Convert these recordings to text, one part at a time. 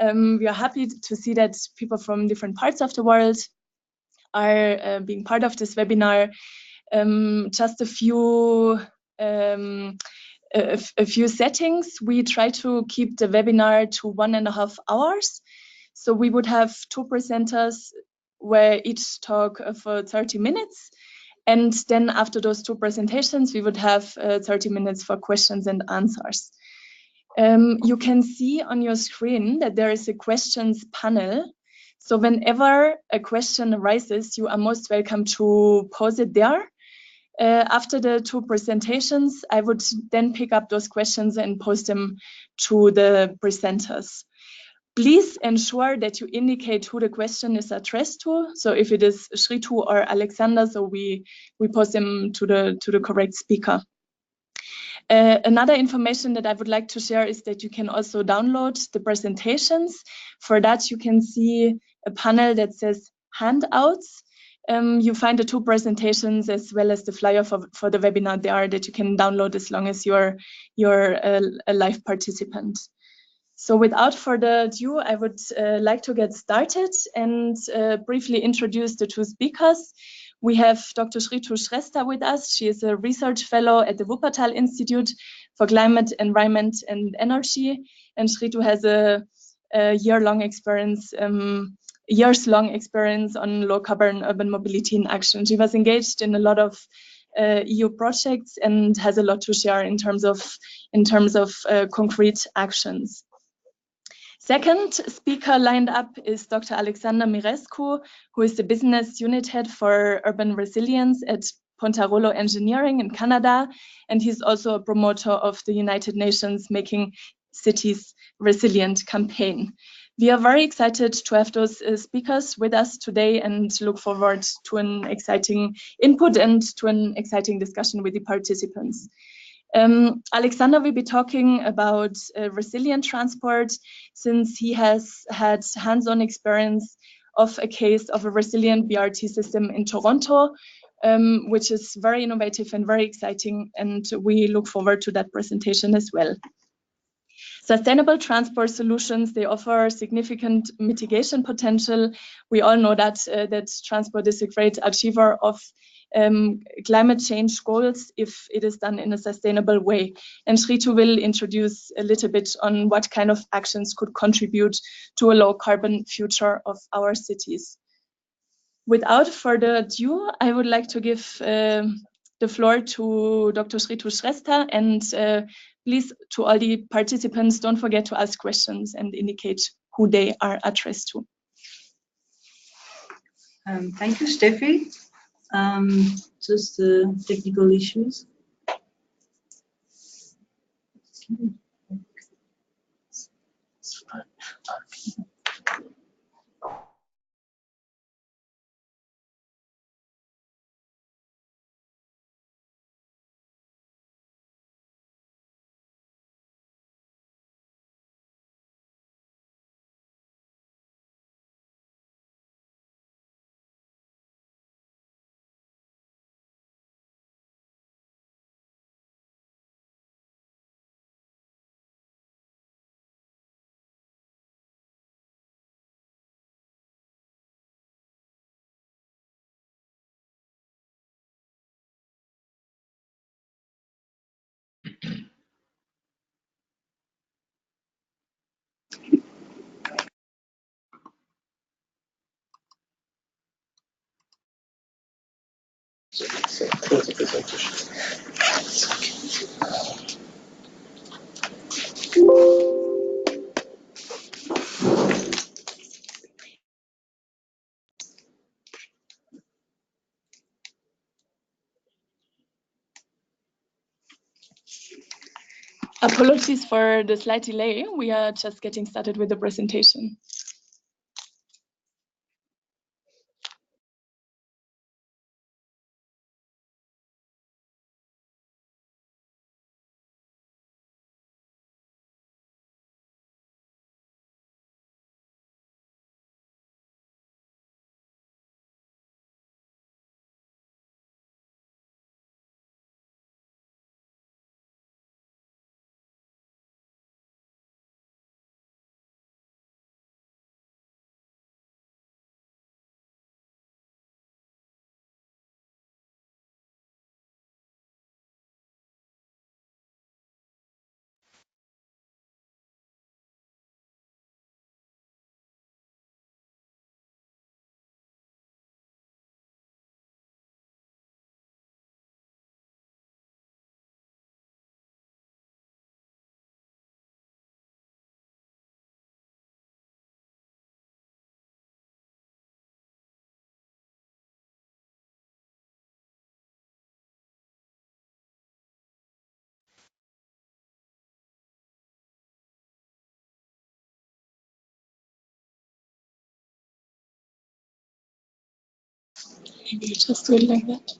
We are happy to see that people from different parts of the world are being part of this webinar. Just a few settings. We try to keep the webinar to 1.5 hours. So we would have 2 presenters where each talk for 30 minutes. And then after those 2 presentations, we would have 30 minutes for questions and answers. You can see on your screen that there is a questions panel. So whenever a question arises, you are most welcome to pose it there. After the 2 presentations, I would then pick up those questions and post them to the presenters. Please ensure that you indicate who the question is addressed to. So if it is Shritu or Alexander, so we post them to the correct speaker. Another information that I would like to share is that you can also download the presentations. For that, you can see a panel that says handouts. You find the 2 presentations as well as the flyer for the webinar there that you can download as long as you're a live participant. So without further ado, I would like to get started and briefly introduce the 2 speakers. We have Dr. Shritu Shrestha with us. She is a research fellow at the Wuppertal Institute for Climate, Environment and Energy. And Shritu has a years-long experience on low-carbon urban mobility in action. She was engaged in a lot of EU projects and has a lot to share in terms of concrete actions. Second speaker lined up is Dr. Alexander Mirescu, who is the business unit head for urban resilience at Pontarolo Engineering in Canada, and he's also a promoter of the United Nations Making Cities Resilient campaign. We are very excited to have those speakers with us today and look forward to an exciting input and to an exciting discussion with the participants. Alexander will be talking about resilient transport, since he has had hands-on experience of a case of a resilient BRT system in Toronto, which is very innovative and very exciting, and we look forward to that presentation as well. Sustainable transport solutions, they offer significant mitigation potential. We all know that transport is a great achiever of climate change goals if it is done in a sustainable way. And Shritu will introduce a little bit on what kind of actions could contribute to a low carbon future of our cities. Without further ado, I would like to give the floor to Dr. Shritu Shrestha, and please, to all the participants, don't forget to ask questions and indicate who they are addressed to. Thank you, Steffi. Just technical issues. Apologies for the slight delay. We are just getting started with the presentation. Maybe you just do it like that.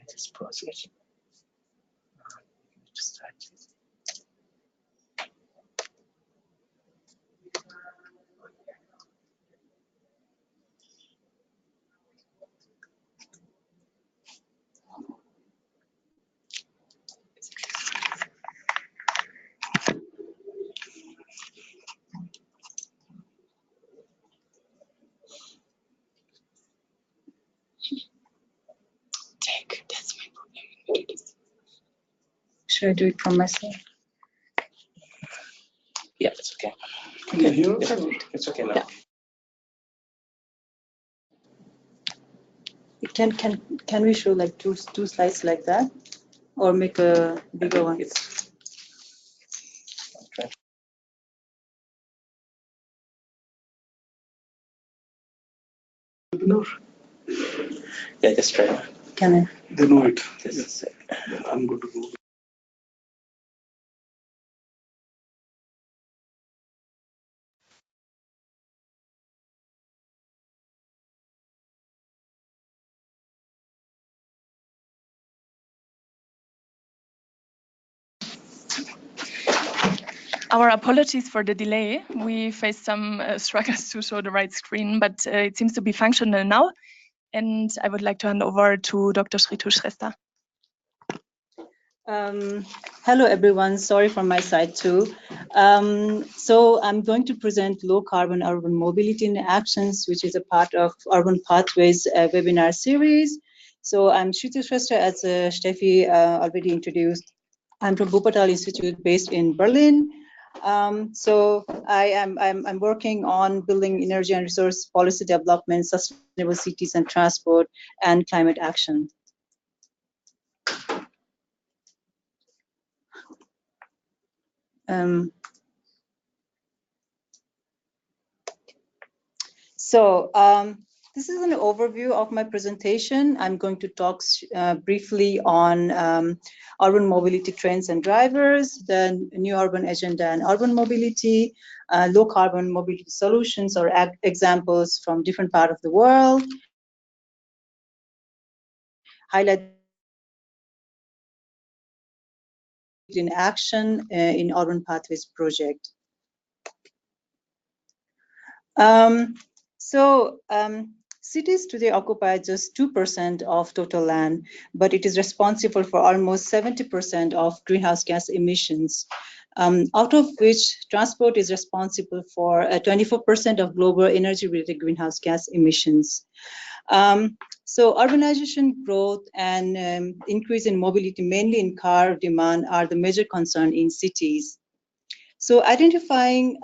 This process. That's my problem. Should I do it from my side? Yeah, it's okay. Can you hear us? It's okay now. Yeah. Can we show like two slides like that, or make a bigger one? It's okay. Webinar? Yeah, just try. Can I? They know it. Just a sec. Then I'm going to go. Our apologies for the delay. We faced some struggles to show the right screen, but it seems to be functional now. And I would like to hand over to Dr. Shritu Shrestha. Hello, everyone. Sorry from my side too. So I'm going to present low carbon urban mobility in actions, which is a part of Urban Pathways webinar series. So I'm Shritu Shrestha, as Steffi already introduced. I'm from Wuppertal Institute based in Berlin. So I'm working on building energy and resource policy development, sustainable cities and transport, and climate action. This is an overview of my presentation. I'm going to talk briefly on urban mobility trends and drivers, the new urban agenda and urban mobility, low carbon mobility solutions or examples from different parts of the world, highlight in action in Urban Pathways project. Cities today occupy just 2% of total land, but it is responsible for almost 70% of greenhouse gas emissions, out of which transport is responsible for 24% of global energy-related greenhouse gas emissions. So urbanization growth and increase in mobility, mainly in car demand, are the major concern in cities. So identifying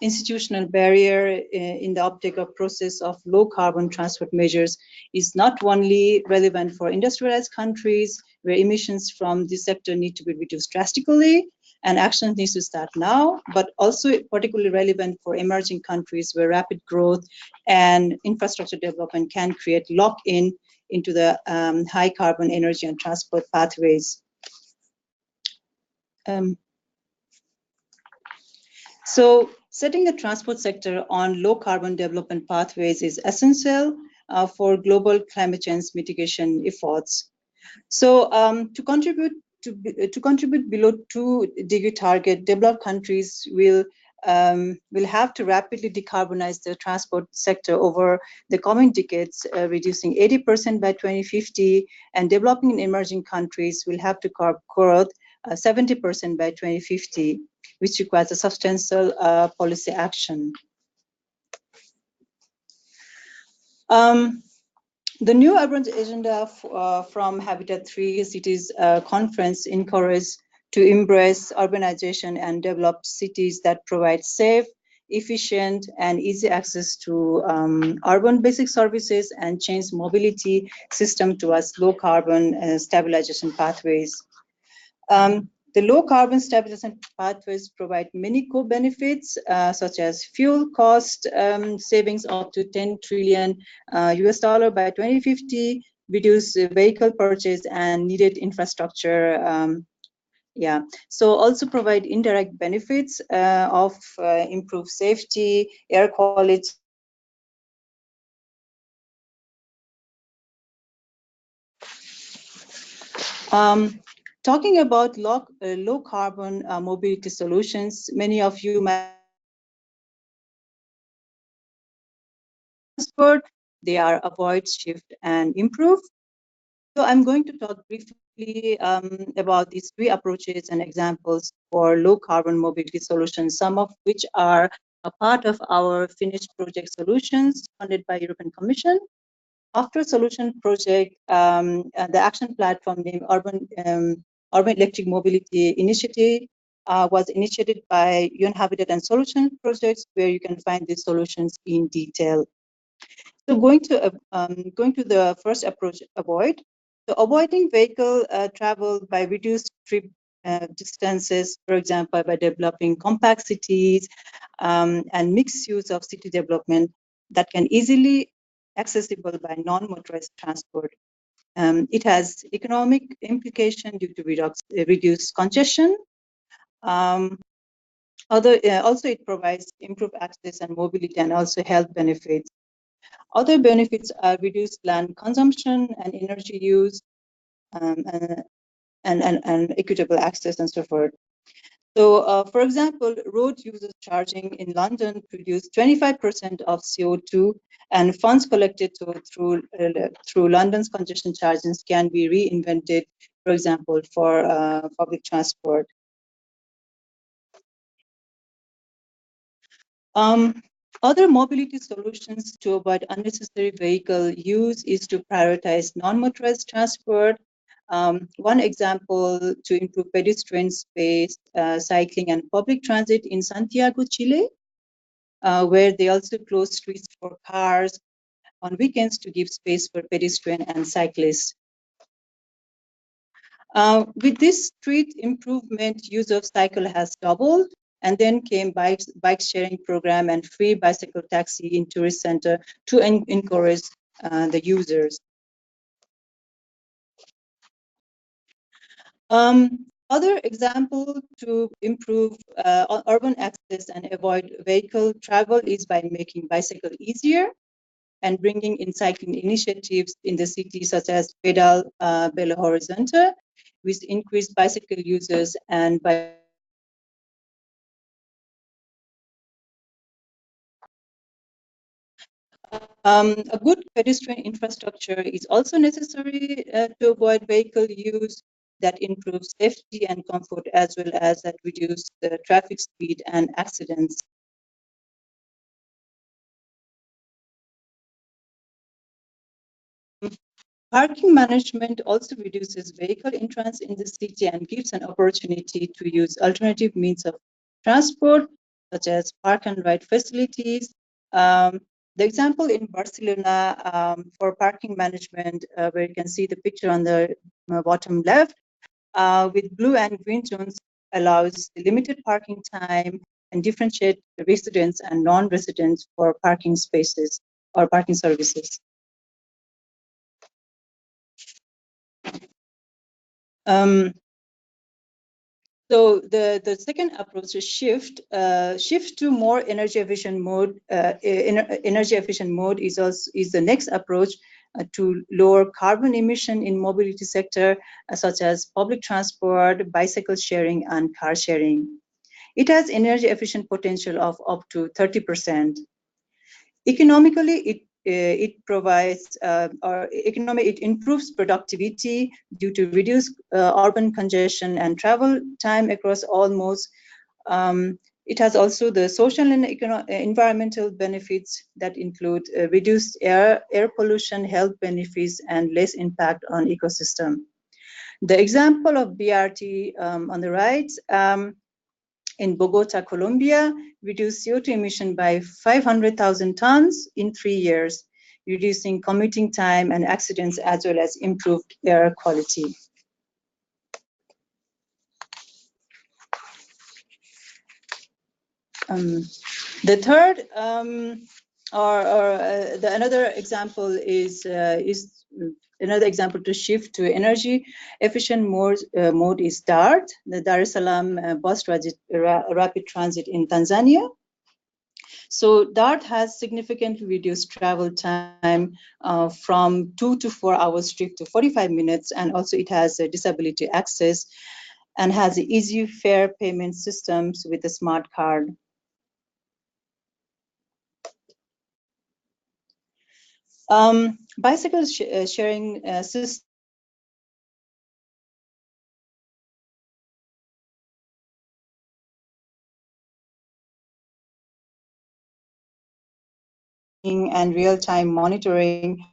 institutional barrier in the uptake of process of low carbon transport measures is not only relevant for industrialized countries where emissions from this sector need to be reduced drastically and action needs to start now, but also particularly relevant for emerging countries where rapid growth and infrastructure development can create lock-in into the high carbon energy and transport pathways. So setting the transport sector on low carbon development pathways is essential for global climate change mitigation efforts. So to contribute below 2-degree target, developed countries will have to rapidly decarbonize the transport sector over the coming decades, reducing 80% by 2050, and developing and emerging countries will have to curb growth 70% by 2050, which requires a substantial policy action. The new urban agenda from Habitat 3 Cities conference encourages to embrace urbanization and develop cities that provide safe, efficient, and easy access to urban basic services and change mobility system towards low carbon stabilization pathways. The low carbon stabilization pathways provide many co-benefits, such as fuel cost savings up to $10 trillion US by 2050, reduce vehicle purchase and needed infrastructure Yeah, so also provide indirect benefits of improved safety, air quality. Talking about low carbon mobility solutions, many of you might transport, they are avoid, shift, and improve. So I'm going to talk briefly about these three approaches and examples for low carbon mobility solutions, some of which are a part of our finished project solutions funded by European Commission. After solution project, the action platform named Urban Electric Mobility Initiative was initiated by UN Habitat and Solution Projects, where you can find these solutions in detail. So going to the first approach, avoid. So avoiding vehicle travel by reduced trip distances, for example, by developing compact cities and mixed use of city development that can easily accessible by non-motorized transport. It has economic implication due to reduced congestion. Also, it provides improved access and mobility and also health benefits. Other benefits are reduced land consumption and energy use, and equitable access and so forth. So, for example, road users charging in London produce 25% of CO2, and funds collected through London's congestion charges can be reinvented, for example, for public transport. Other mobility solutions to avoid unnecessary vehicle use is to prioritize non-motorized transport. One example to improve pedestrian space, cycling and public transit in Santiago, Chile, where they also close streets for cars on weekends to give space for pedestrian and cyclists. With this street improvement, use of cycle has doubled, and then came bike sharing program and free bicycle taxi in tourist center to encourage the users. Other example to improve urban access and avoid vehicle travel is by making bicycle easier and bringing in cycling initiatives in the city, such as Pedal Belo Horizonte, with increased bicycle users and by a good pedestrian infrastructure is also necessary to avoid vehicle use that improves safety and comfort, as well as that reduce the traffic speed and accidents. Parking management also reduces vehicle entrance in the city and gives an opportunity to use alternative means of transport, such as park and ride facilities. The example in Barcelona for parking management, where you can see the picture on the bottom left, with blue and green zones allows limited parking time and differentiate residents and non-residents for parking spaces or parking services. So the second approach is shift to more energy efficient mode. Energy efficient mode is the next approach to lower carbon emission in mobility sector, such as public transport, bicycle sharing, and car sharing. It has energy efficient potential of up to 30%. Economically, it provides it improves productivity due to reduced urban congestion and travel time across all modes. It has also the social and environmental benefits that include reduced air pollution, health benefits, and less impact on ecosystem. The example of BRT on the right, in Bogota, Colombia, reduced CO2 emission by 500,000 tons in 3 years, reducing commuting time and accidents, as well as improved air quality. The third, another example is another example to shift to energy efficient mode is DART, the Dar es Salaam bus rapid transit in Tanzania. So DART has significantly reduced travel time from 2 to 4 hours trip to 45 minutes, and also it has a disability access and has easy fare payment systems with a smart card. Bicycle sharing system and real-time monitoring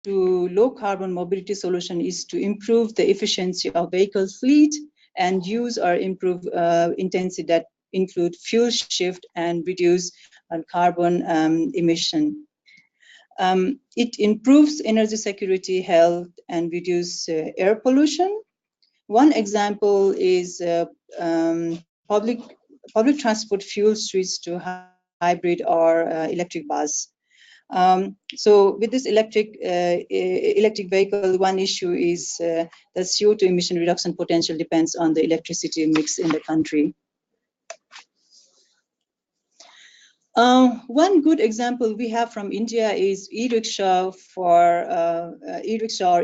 to low carbon mobility solution is to improve the efficiency of vehicle fleet and use or improve intensity that include fuel shift and reduce carbon emission. It improves energy security, health, and reduce air pollution. One example is public transport fuel switch to hybrid or electric bus. So with this electric vehicle, one issue is the CO2 emission reduction potential depends on the electricity mix in the country. One good example we have from India is e-rickshaw or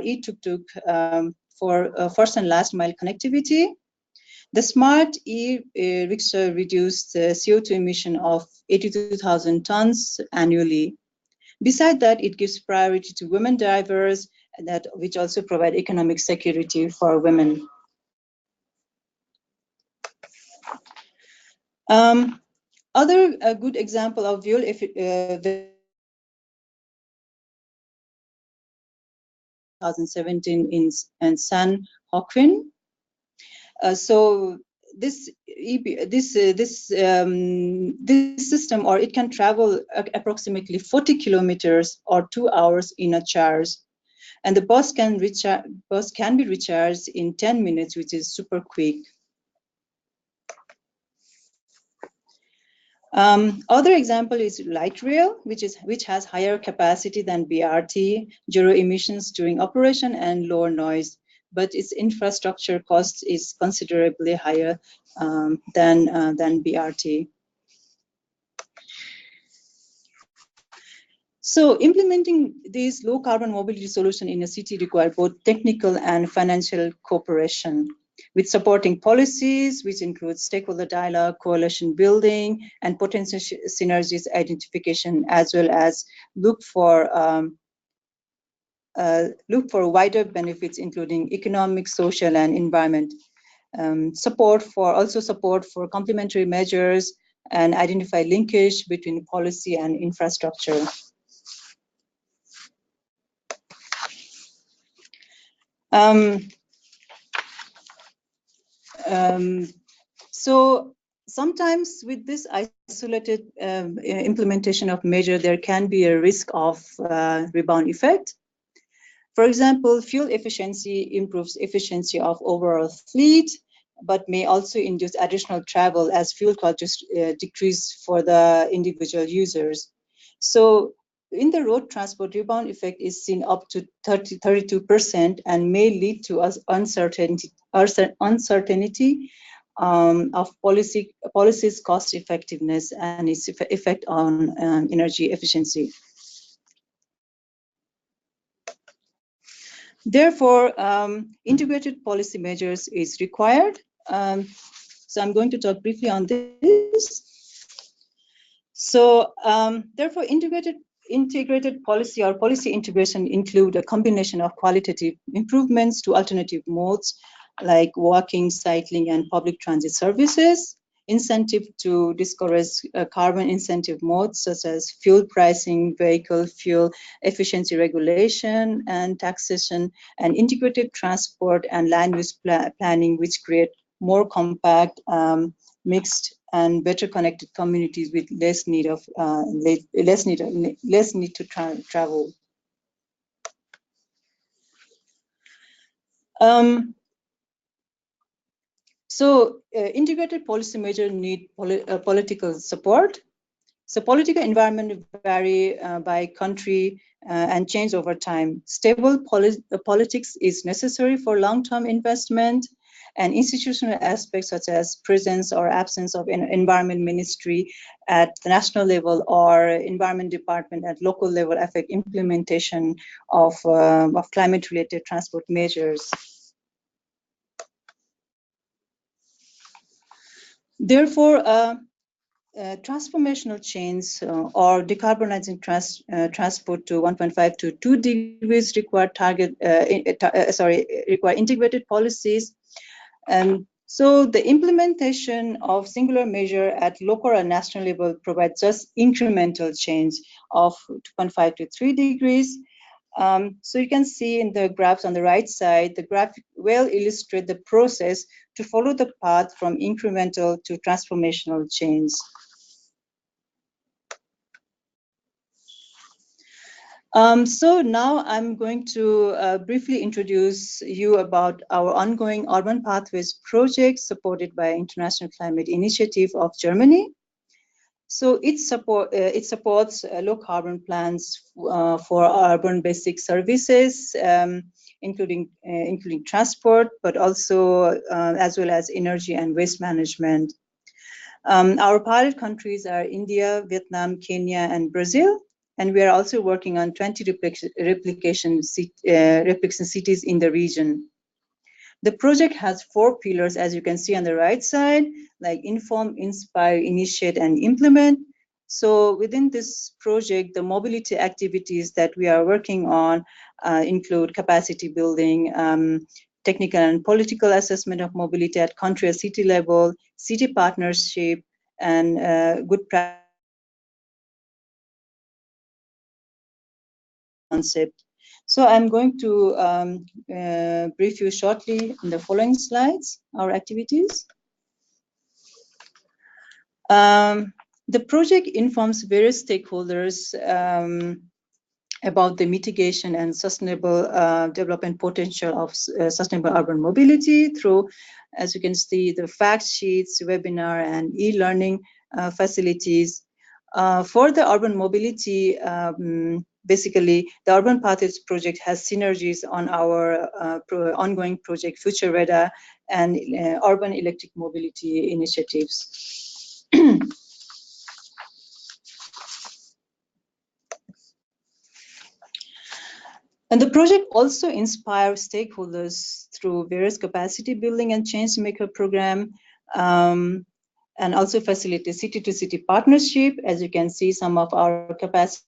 e-tuk-tuk for first and last mile connectivity. The smart e-rickshaw reduced the CO2 emission of 82,000 tons annually. Besides that, it gives priority to women drivers, which also provide economic security for women. Other good example of fuel 2017 in San Joaquin. So this system, or it can travel approximately 40 kilometers or 2 hours in a charge, and the bus can be recharged in 10 minutes, which is super quick. Other example is light rail, which has higher capacity than BRT, zero emissions during operation, and lower noise, but its infrastructure cost is considerably higher than BRT. So implementing these low carbon mobility solution in a city require both technical and financial cooperation, with supporting policies, which include stakeholder dialogue, coalition building, and potential synergies identification, as well as look for wider benefits, including economic, social, and environment. Support for complementary measures, and identify linkage between policy and infrastructure. So sometimes with this isolated implementation of measure, there can be a risk of rebound effect. For example, fuel efficiency improves efficiency of overall fleet, but may also induce additional travel as fuel costs decrease for the individual users. So in the road transport, rebound effect is seen up to 32% and may lead to uncertainty of policies cost effectiveness and its effect on energy efficiency. Therefore, integrated policy measures is required. So I'm going to talk briefly on this. So therefore, integrated integrated policy or policy integration include a combination of qualitative improvements to alternative modes like walking, cycling, and public transit services, incentive to discourage carbon intensive modes such as fuel pricing, vehicle fuel efficiency regulation, and taxation, and integrated transport and land use planning, which create more compact, mixed, and better connected communities with less need to travel. Integrated policy measures need political support. So political environment vary by country and change over time. Stable politics is necessary for long-term investment, and institutional aspects such as presence or absence of an environment ministry at the national level or environment department at local level affect implementation of climate-related transport measures. Therefore, transformational change or decarbonizing transport to 1.5 to 2 degrees require require integrated policies. So the implementation of singular measure at local or national level provides just incremental change of 2.5 to 3 degrees. So you can see in the graphs on the right side, the graphic well illustrate the process to follow the path from incremental to transformational change. So now I'm going to briefly introduce you about our ongoing Urban Pathways project supported by International Climate Initiative of Germany. So it supports low carbon plans for urban basic services, including transport, but also as well as energy and waste management. Our pilot countries are India, Vietnam, Kenya, and Brazil. And we are also working on 20 replication cities in the region. The project has 4 pillars, as you can see on the right side, like inform, inspire, initiate, and implement. So within this project, the mobility activities that we are working on include capacity building, technical and political assessment of mobility at country or city level, city partnership, and good practice concept. So I'm going to brief you shortly in the following slides, our activities. The project informs various stakeholders about the mitigation and sustainable development potential of sustainable urban mobility through, as you can see, the fact sheets, webinar, and e-learning facilities. For the urban mobility, basically, the Urban Pathways project has synergies on our ongoing project Future Reda and urban electric mobility initiatives. And the project also inspires stakeholders through various capacity building and change maker program, and also facilitate city-to-city partnership. As you can see, some of our capacity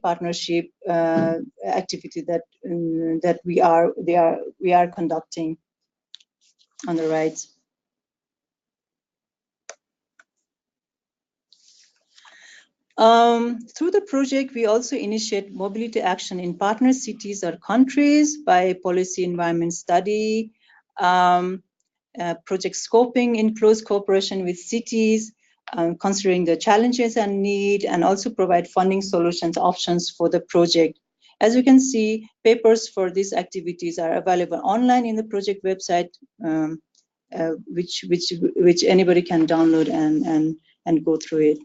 partnership activity that we are conducting on the right. Through the project, we also initiate mobility action in partner cities or countries by policy environment study, project scoping in close cooperation with cities, considering the challenges and need, and also provide funding solutions options for the project. As you can see, papers for these activities are available online in the project website, which anybody can download and go through it.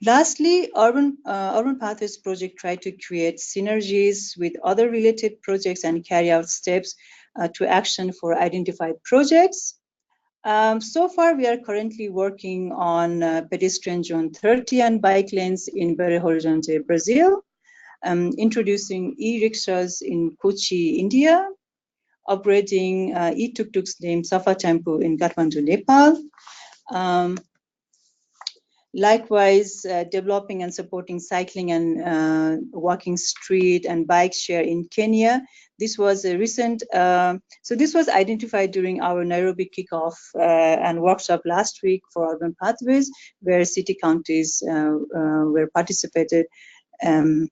Lastly, Urban Pathways project try to create synergies with other related projects and carry out steps to action for identified projects. So far, we are currently working on pedestrian zone 30 and bike lanes in Belo Horizonte, Brazil, introducing e-rickshaws in Kochi, India, operating e-tuk-tuks named Safa Tempo in Kathmandu, Nepal. Likewise, developing and supporting cycling and walking street and bike share in Kenya. This was a recent, so this was identified during our Nairobi kickoff and workshop last week for urban pathways, where city counties were participated, and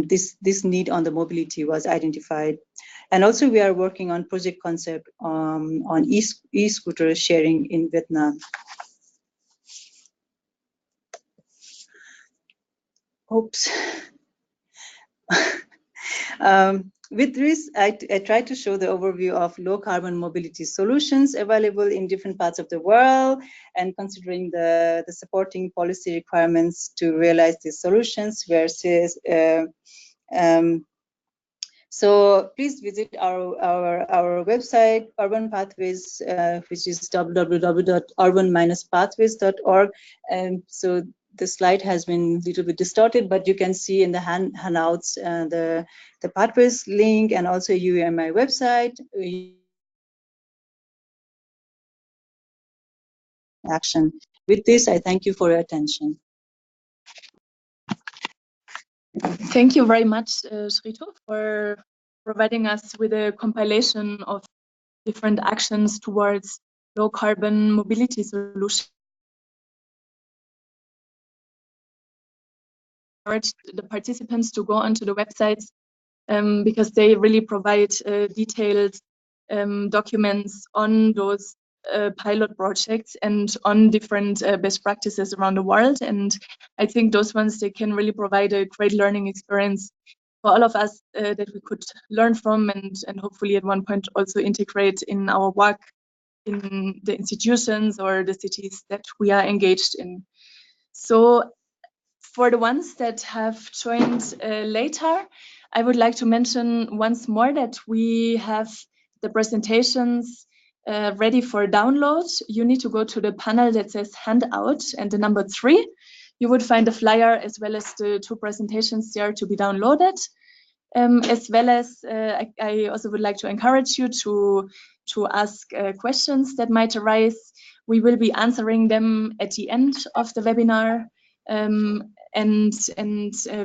this need on the mobility was identified. And also we are working on project concept on e-scooter sharing in Vietnam. Oops. With this, I try to show the overview of low carbon mobility solutions available in different parts of the world, and considering the supporting policy requirements to realize these solutions, versus so please visit our website, Urban Pathways, which is www.urban-pathways.org. And so the slide has been a little bit distorted, but you can see in the handouts the Pathways link, and also UMI website. Action. With this, I thank you for your attention. Thank you very much, Shrito, for providing us with a compilation of different actions towards low carbon mobility solutions. I urge the participants to go onto the websites because they really provide detailed documents on those pilot projects and on different best practices around the world. And I think those ones, they can really provide a great learning experience for all of us that we could learn from, and hopefully at one point also integrate in our work in the institutions or the cities that we are engaged in. So for the ones that have joined later, I would like to mention once more that we have the presentations ready for download. You need to go to the panel that says handout and the number 3. You would find the flyer as well as the 2 presentations there to be downloaded. As well as I also would like to encourage you to ask questions that might arise. We will be answering them at the end of the webinar. And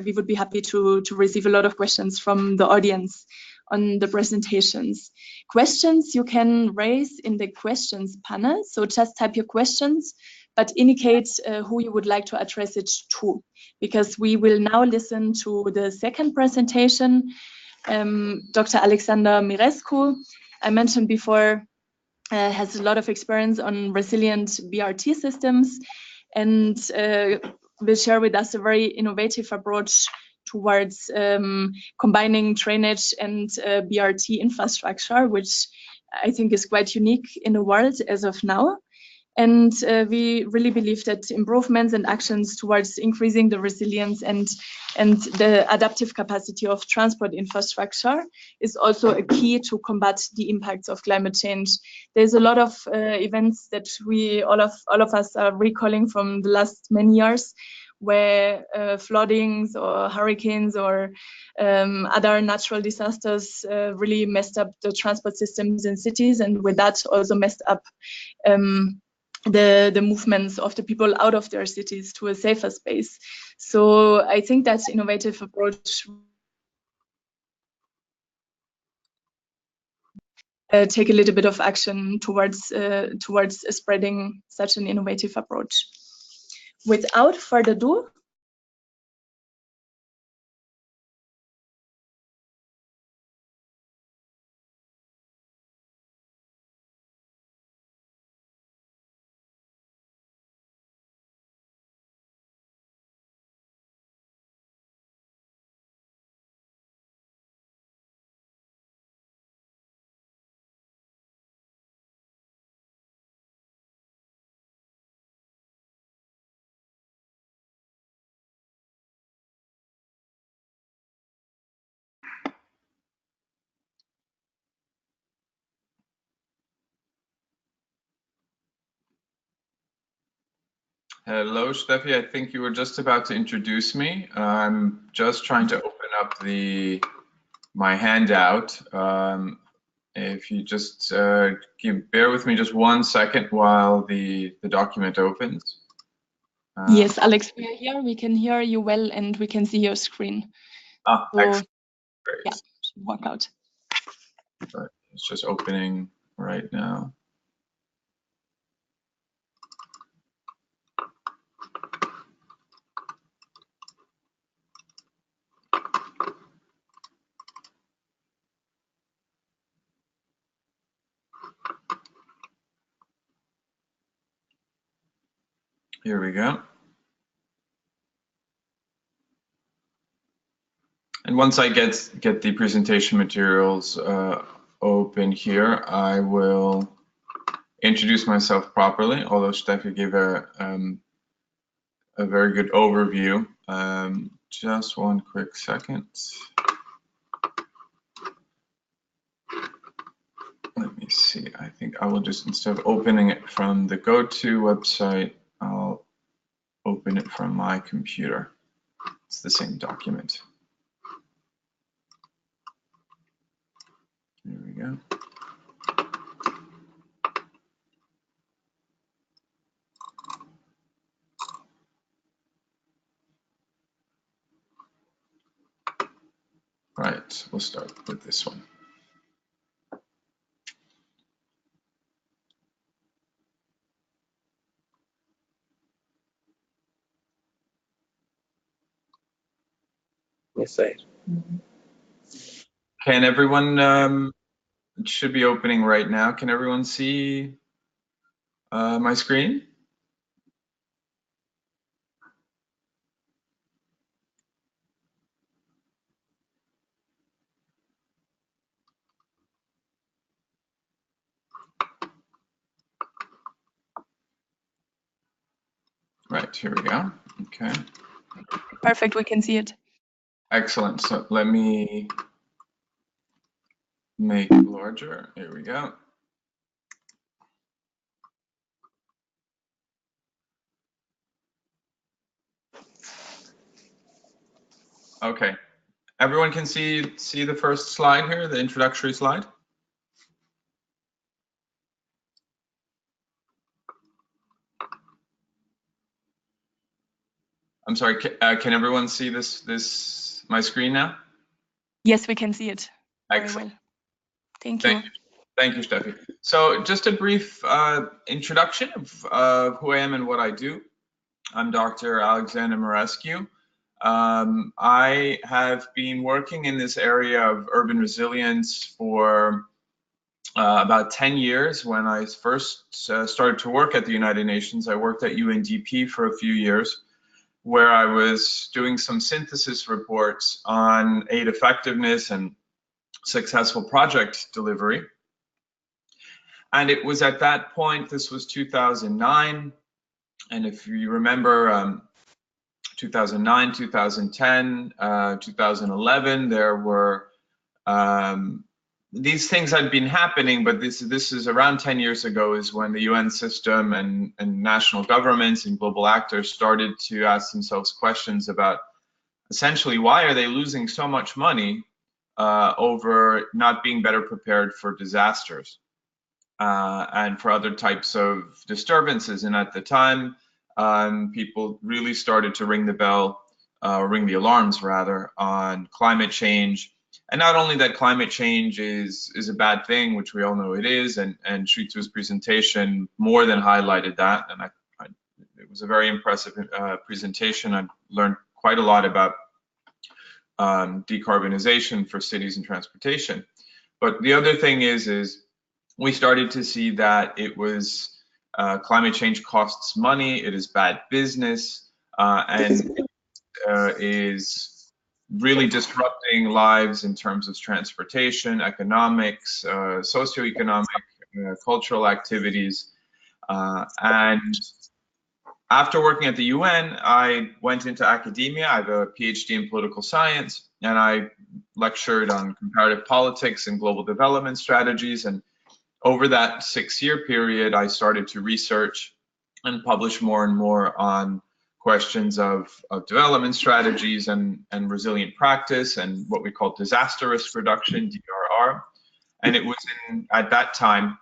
we would be happy to receive a lot of questions from the audience on the presentations. Questions you can raise in the questions panel. So just type your questions, but indicate who you would like to address it to, because we will now listen to the second presentation. Dr. Alexander Mirescu, I mentioned before, has a lot of experience on resilient BRT systems, and will share with us a very innovative approach towards combining drainage and BRT infrastructure, which I think is quite unique in the world as of now. And we really believe that improvements and actions towards increasing the resilience and the adaptive capacity of transport infrastructure is also a key to combat the impacts of climate change. There's a lot of events that we all of us are recalling from the last many years, where floodings or hurricanes or other natural disasters really messed up the transport systems in cities, and with that also messed up the movements of the people out of their cities to a safer space. So I think that innovative approach take a little bit of action towards spreading such an innovative approach. Without further ado, Hello, Steffi. I think you were just about to introduce me. I'm just trying to open up my handout. if you just bear with me just 1 second while the document opens. Yes, Alex, we are here. We can hear you well, and we can see your screen. So, Excellent. Great. yeah, should work out. Right. It's just opening right now. Here we go. And once I get the presentation materials open here, I will introduce myself properly, although Steffi gave a very good overview. Just 1 quick second. Let me see. I think I will just, instead of opening it from the GoTo website, I'll open it from my computer. It's the same document. Here we go. Right, we'll start with this one. Yes, sir. Can everyone, it should be opening right now. Can everyone see my screen? Right, here we go. Okay. Perfect, we can see it. Excellent. So let me make it larger. Here we go. Okay. Everyone can see the first slide here, the introductory slide? I'm sorry, can everyone see this my screen now? Yes, we can see it very Excellent. well. Thank you. Thank you, Steffi. So just a brief introduction of who I am and what I do. I'm Dr. Alexander Maraescu. I have been working in this area of urban resilience for about 10 years. When I first started to work at the United Nations, I worked at UNDP for a few years, where I was doing some synthesis reports on aid effectiveness and successful project delivery. And it was at that point, this was 2009, and if you remember, 2009, 2010, 2011, there were these things had been happening, but this is around 10 years ago is when the UN system and national governments and global actors started to ask themselves questions about essentially why are they losing so much money over not being better prepared for disasters and for other types of disturbances. And at the time, people really started to ring the alarms rather, on climate change. And not only that climate change is a bad thing, which we all know it is, and Shritu's presentation more than highlighted that. And it was a very impressive presentation. I learned quite a lot about decarbonization for cities and transportation. But the other thing is we started to see that it was climate change costs money, it is bad business, and is really disrupting lives in terms of transportation, economics, socioeconomic, cultural activities. And after working at the UN, I went into academia. I have a PhD in political science, and I lectured on comparative politics and global development strategies. And over that 6-year period, I started to research and publish more and more on questions of development strategies and resilient practice and what we call disaster risk reduction, DRR. And it was at that time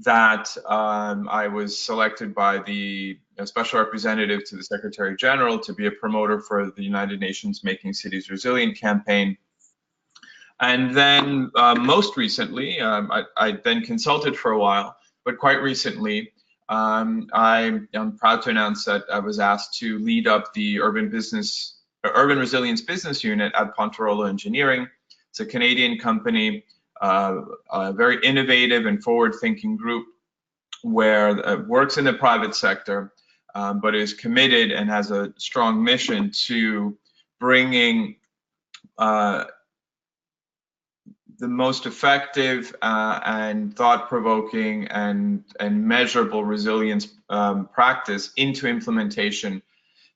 that I was selected by the Special Representative to the Secretary General to be a promoter for the United Nations Making Cities Resilient campaign. And then most recently, I then consulted for a while, but quite recently, I am proud to announce that I was asked to lead up the Urban Resilience Business Unit at Pontarola Engineering. It's a Canadian company, a very innovative and forward-thinking group where it works in the private sector, but is committed and has a strong mission to bringing the most effective and thought-provoking and measurable resilience practice into implementation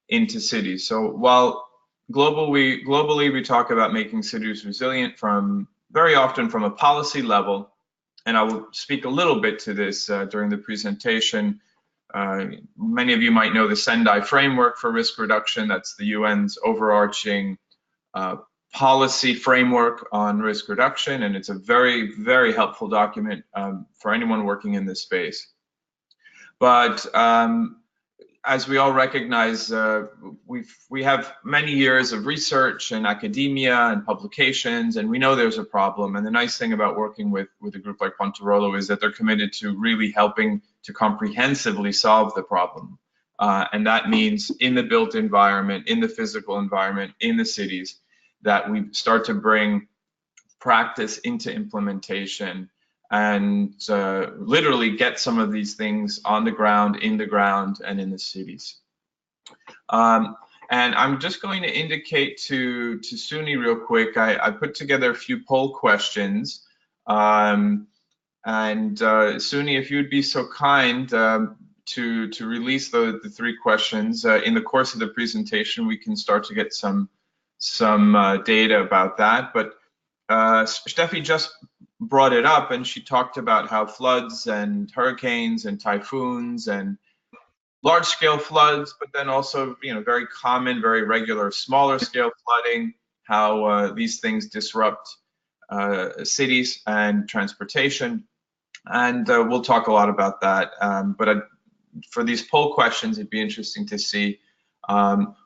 into cities. So while globally we talk about making cities resilient very often from a policy level, and I will speak a little bit to this during the presentation. Many of you might know the Sendai Framework for Risk Reduction. That's the UN's overarching policy framework on risk reduction, and it's a very, very helpful document for anyone working in this space. But as we all recognize, we have many years of research and academia and publications, and we know there's a problem. And the nice thing about working with a group like Pontarola is that they're committed to really helping to comprehensively solve the problem. And that means in the built environment, in the physical environment, in the cities, that we start to bring practice into implementation and literally get some of these things on the ground, in the ground, and in the cities. And I'm just going to indicate to Suni real quick, I put together a few poll questions. And Suni, if you'd be so kind to release the 3 questions in the course of the presentation, we can start to get some data about that. But Steffi just brought it up, and she talked about how floods and hurricanes and typhoons and large-scale floods, but then also, very common, very regular, smaller-scale flooding, how these things disrupt cities and transportation. And we'll talk a lot about that. But for these poll questions, it'd be interesting to see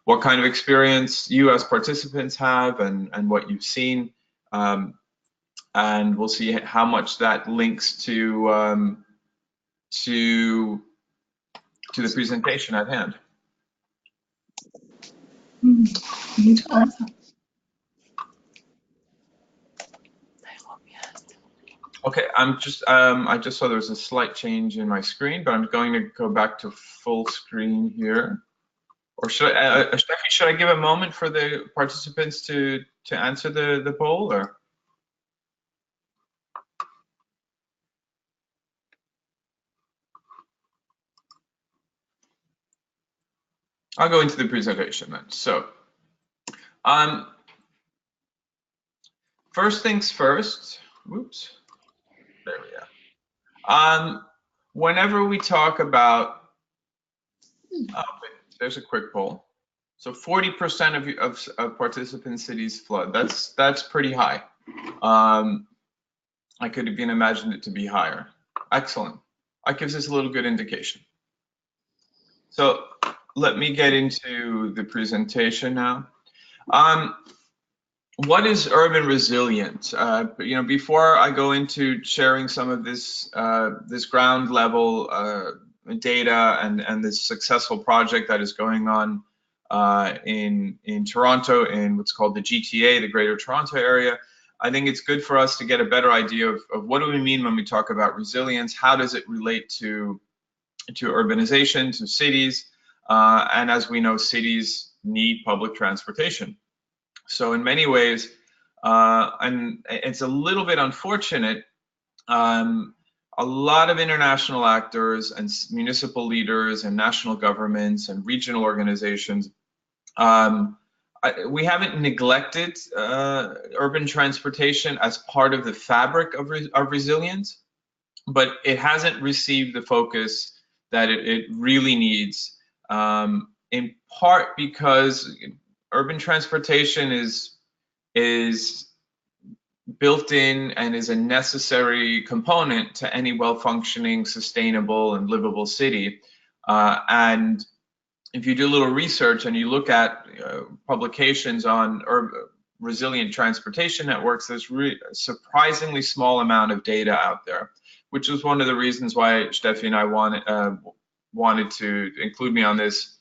what kind of experience you as participants have and what you've seen. And we'll see how much that links to the presentation at hand. Need to answer. Okay, I just saw there was a slight change in my screen, but I'm going to go back to full screen here. Or should Steffi, should I give a moment for the participants to answer the poll, or? I'll go into the presentation then. So, first things first. Whoops. There we go. Whenever we talk about, there's a quick poll. So 40% of participant cities flood. That's pretty high. I could have imagined it to be higher. Excellent. That gives us a little good indication. So let me get into the presentation now. What is urban resilience? Before I go into sharing some of this ground level data and this successful project that is going on in Toronto in what's called the GTA, the Greater Toronto Area, I think it's good for us to get a better idea of what do we mean when we talk about resilience? How does it relate to urbanization, to cities? And as we know, cities need public transportation. So in many ways, and it's a little bit unfortunate, a lot of international actors and municipal leaders and national governments and regional organizations, we haven't neglected urban transportation as part of the fabric of resilience, but it hasn't received the focus that it really needs, in part because urban transportation is built in and is a necessary component to any well-functioning, sustainable, and livable city. And if you do a little research and you look at publications on resilient transportation networks, there's a surprisingly small amount of data out there, which was one of the reasons why Steffi and I wanted to include me on this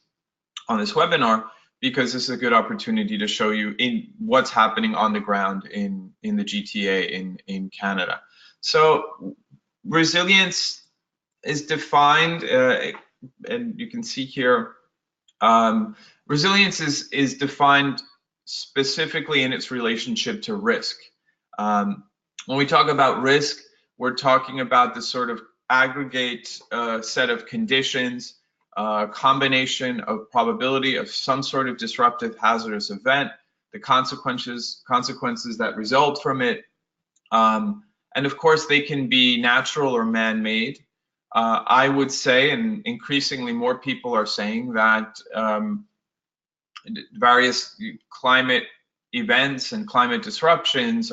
webinar, because this is a good opportunity to show you what's happening on the ground in the GTA in Canada. So resilience is defined, and you can see here, resilience is defined specifically in its relationship to risk. When we talk about risk, we're talking about the sort of aggregate set of conditions, combination of probability of some sort of disruptive hazardous event, the consequences that result from it, and of course they can be natural or man-made. I would say, and increasingly more people are saying, that various climate events and climate disruptions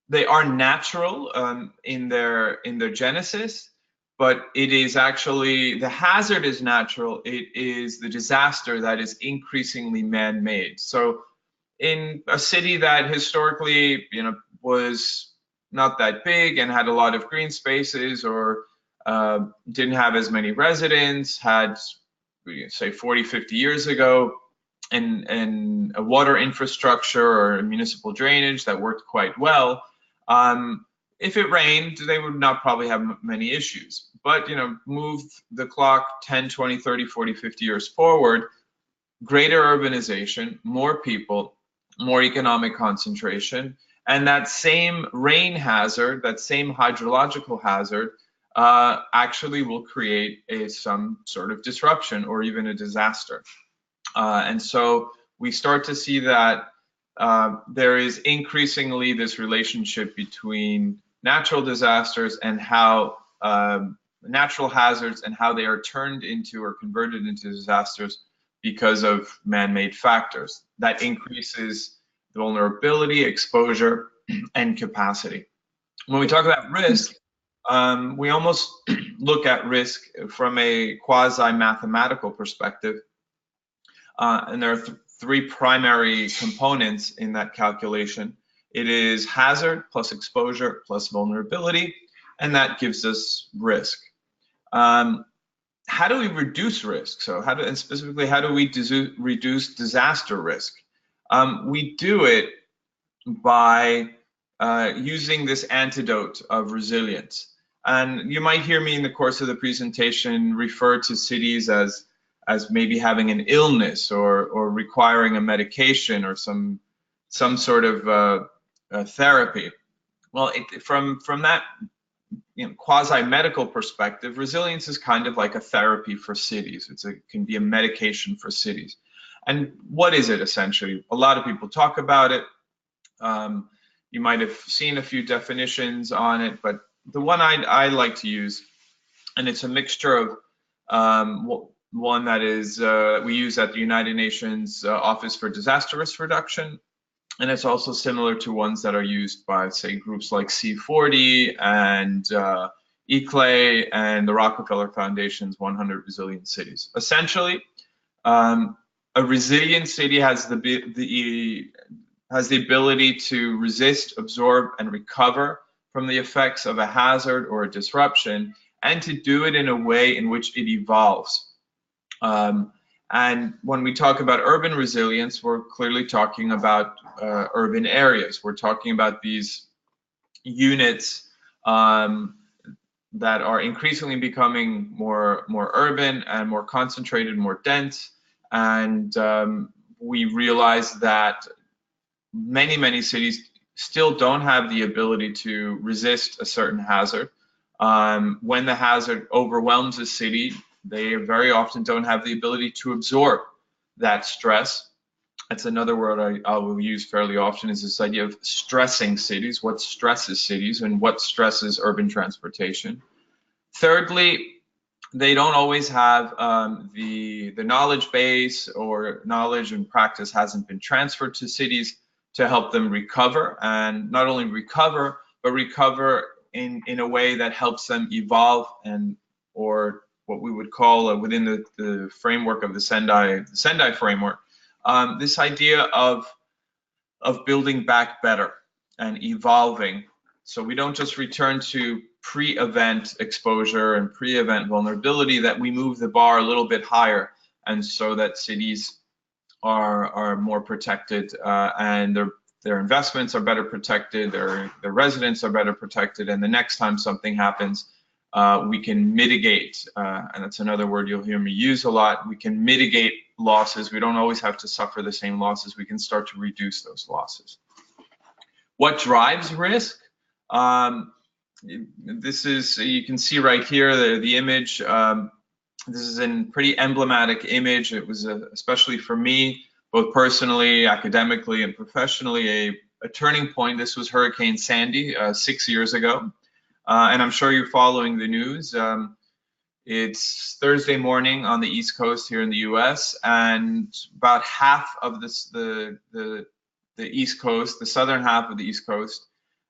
they are natural in their genesis, but it is actually, the hazard is natural. It is the disaster that is increasingly man-made. So in a city that historically, was not that big and had a lot of green spaces, or didn't have as many residents, had, say, 40, 50 years ago, and a water infrastructure or municipal drainage that worked quite well, if it rained, they would not probably have many issues. But, move the clock 10, 20, 30, 40, 50 years forward, greater urbanization, more people, more economic concentration, and that same rain hazard, that same hydrological hazard, actually will create some sort of disruption or even a disaster. And so we start to see that there is increasingly this relationship between natural disasters and how natural hazards and how they are turned into or converted into disasters because of man-made factors. That increases the vulnerability, exposure, and capacity. When we talk about risk, we almost look at risk from a quasi-mathematical perspective. And there are three primary components in that calculation. It is hazard plus exposure plus vulnerability, and that gives us risk. How do we reduce risk? So and specifically, how do we reduce disaster risk? We do it by using this antidote of resilience. And you might hear me in the course of the presentation refer to cities as maybe having an illness or requiring a medication or some sort of therapy. Well, from that quasi-medical perspective, resilience is kind of like a therapy for cities. It can be a medication for cities. And what is it essentially? A lot of people talk about it. You might have seen a few definitions on it, but the one I like to use, and it's a mixture of one that is we use at the United Nations Office for Disaster Risk Reduction, and it's also similar to ones that are used by, say, groups like C40 and ICLEI and the Rockefeller Foundation's 100 Resilient Cities. Essentially, a resilient city has the ability to resist, absorb, and recover from the effects of a hazard or a disruption, and to do it in a way in which it evolves. And when we talk about urban resilience, we're clearly talking about urban areas. We're talking about these units that are increasingly becoming more urban and more concentrated, more dense. And we realize that many cities still don't have the ability to resist a certain hazard. When the hazard overwhelms a city, they very often don't have the ability to absorb that stress. That's another word I will use fairly often, is this idea of stressing cities. What stresses cities and what stresses urban transportation? Thirdly, they don't always have the knowledge base, or knowledge and practice hasn't been transferred to cities to help them recover, and not only recover, but recover in a way that helps them evolve, and or what we would call within the framework of the Sendai framework, this idea of building back better and evolving. So we don't just return to pre-event exposure and pre-event vulnerability, that we move the bar a little bit higher, and so that cities are more protected, and their investments are better protected, their residents are better protected, and the next time something happens, we can mitigate, and that's another word you'll hear me use a lot, we can mitigate losses. We don't always have to suffer the same losses. We can start to reduce those losses. What drives risk? This is, you can see right here, the image. This is a pretty emblematic image. It was, especially for me, both personally, academically, and professionally, a turning point. This was Hurricane Sandy 6 years ago. And I'm sure you're following the news. It's Thursday morning on the East Coast here in the US, and about half of the East Coast, the southern half of the East Coast,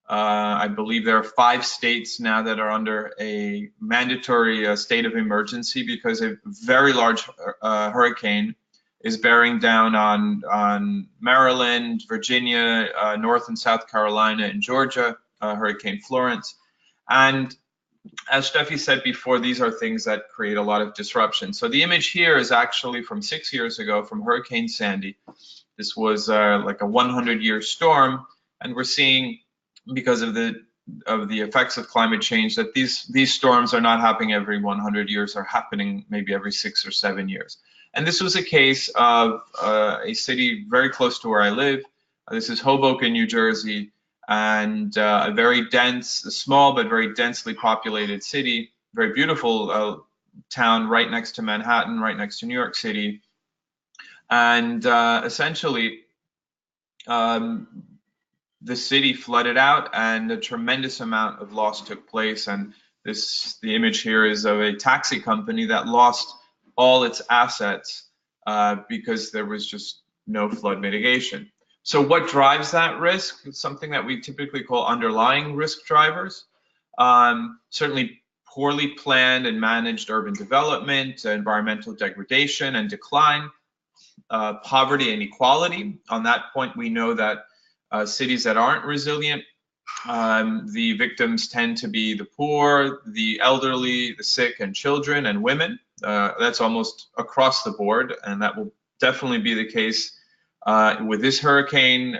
I believe there are 5 states now that are under a mandatory state of emergency because a very large hurricane is bearing down on Maryland, Virginia, North and South Carolina, and Georgia, Hurricane Florence. And as Steffi said before, these are things that create a lot of disruption. So the image here is actually from 6 years ago, from Hurricane Sandy. This was like a 100-year storm, and we're seeing, because of the effects of climate change, that these storms are not happening every 100 years, are happening maybe every 6 or 7 years. And this was a case of a city very close to where I live. This is Hoboken, New Jersey, and a very dense, small but very densely populated city, very beautiful town right next to Manhattan, right next to New York City. And essentially, the city flooded out, and a tremendous amount of loss took place. And the image here is of a taxi company that lost all its assets because there was just no flood mitigation. So what drives that risk? It's something that we typically call underlying risk drivers. Certainly poorly planned and managed urban development, environmental degradation and decline, poverty and inequality. On that point, we know that cities that aren't resilient, the victims tend to be the poor, the elderly, the sick, and children and women. That's almost across the board, and that will definitely be the case with this hurricane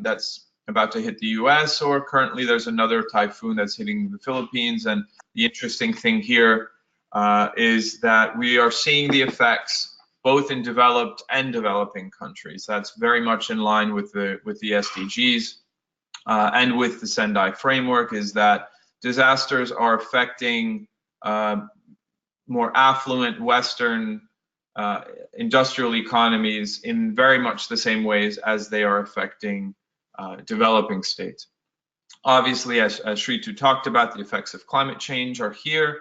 that's about to hit the US, or currently there's another typhoon that's hitting the Philippines. And the interesting thing here is that we are seeing the effects both in developed and developing countries. That's very much in line with the SDGs and with the Sendai framework, is that disasters are affecting more affluent Western industrial economies in very much the same ways as they are affecting developing states. Obviously, as Sritu talked about, the effects of climate change are here.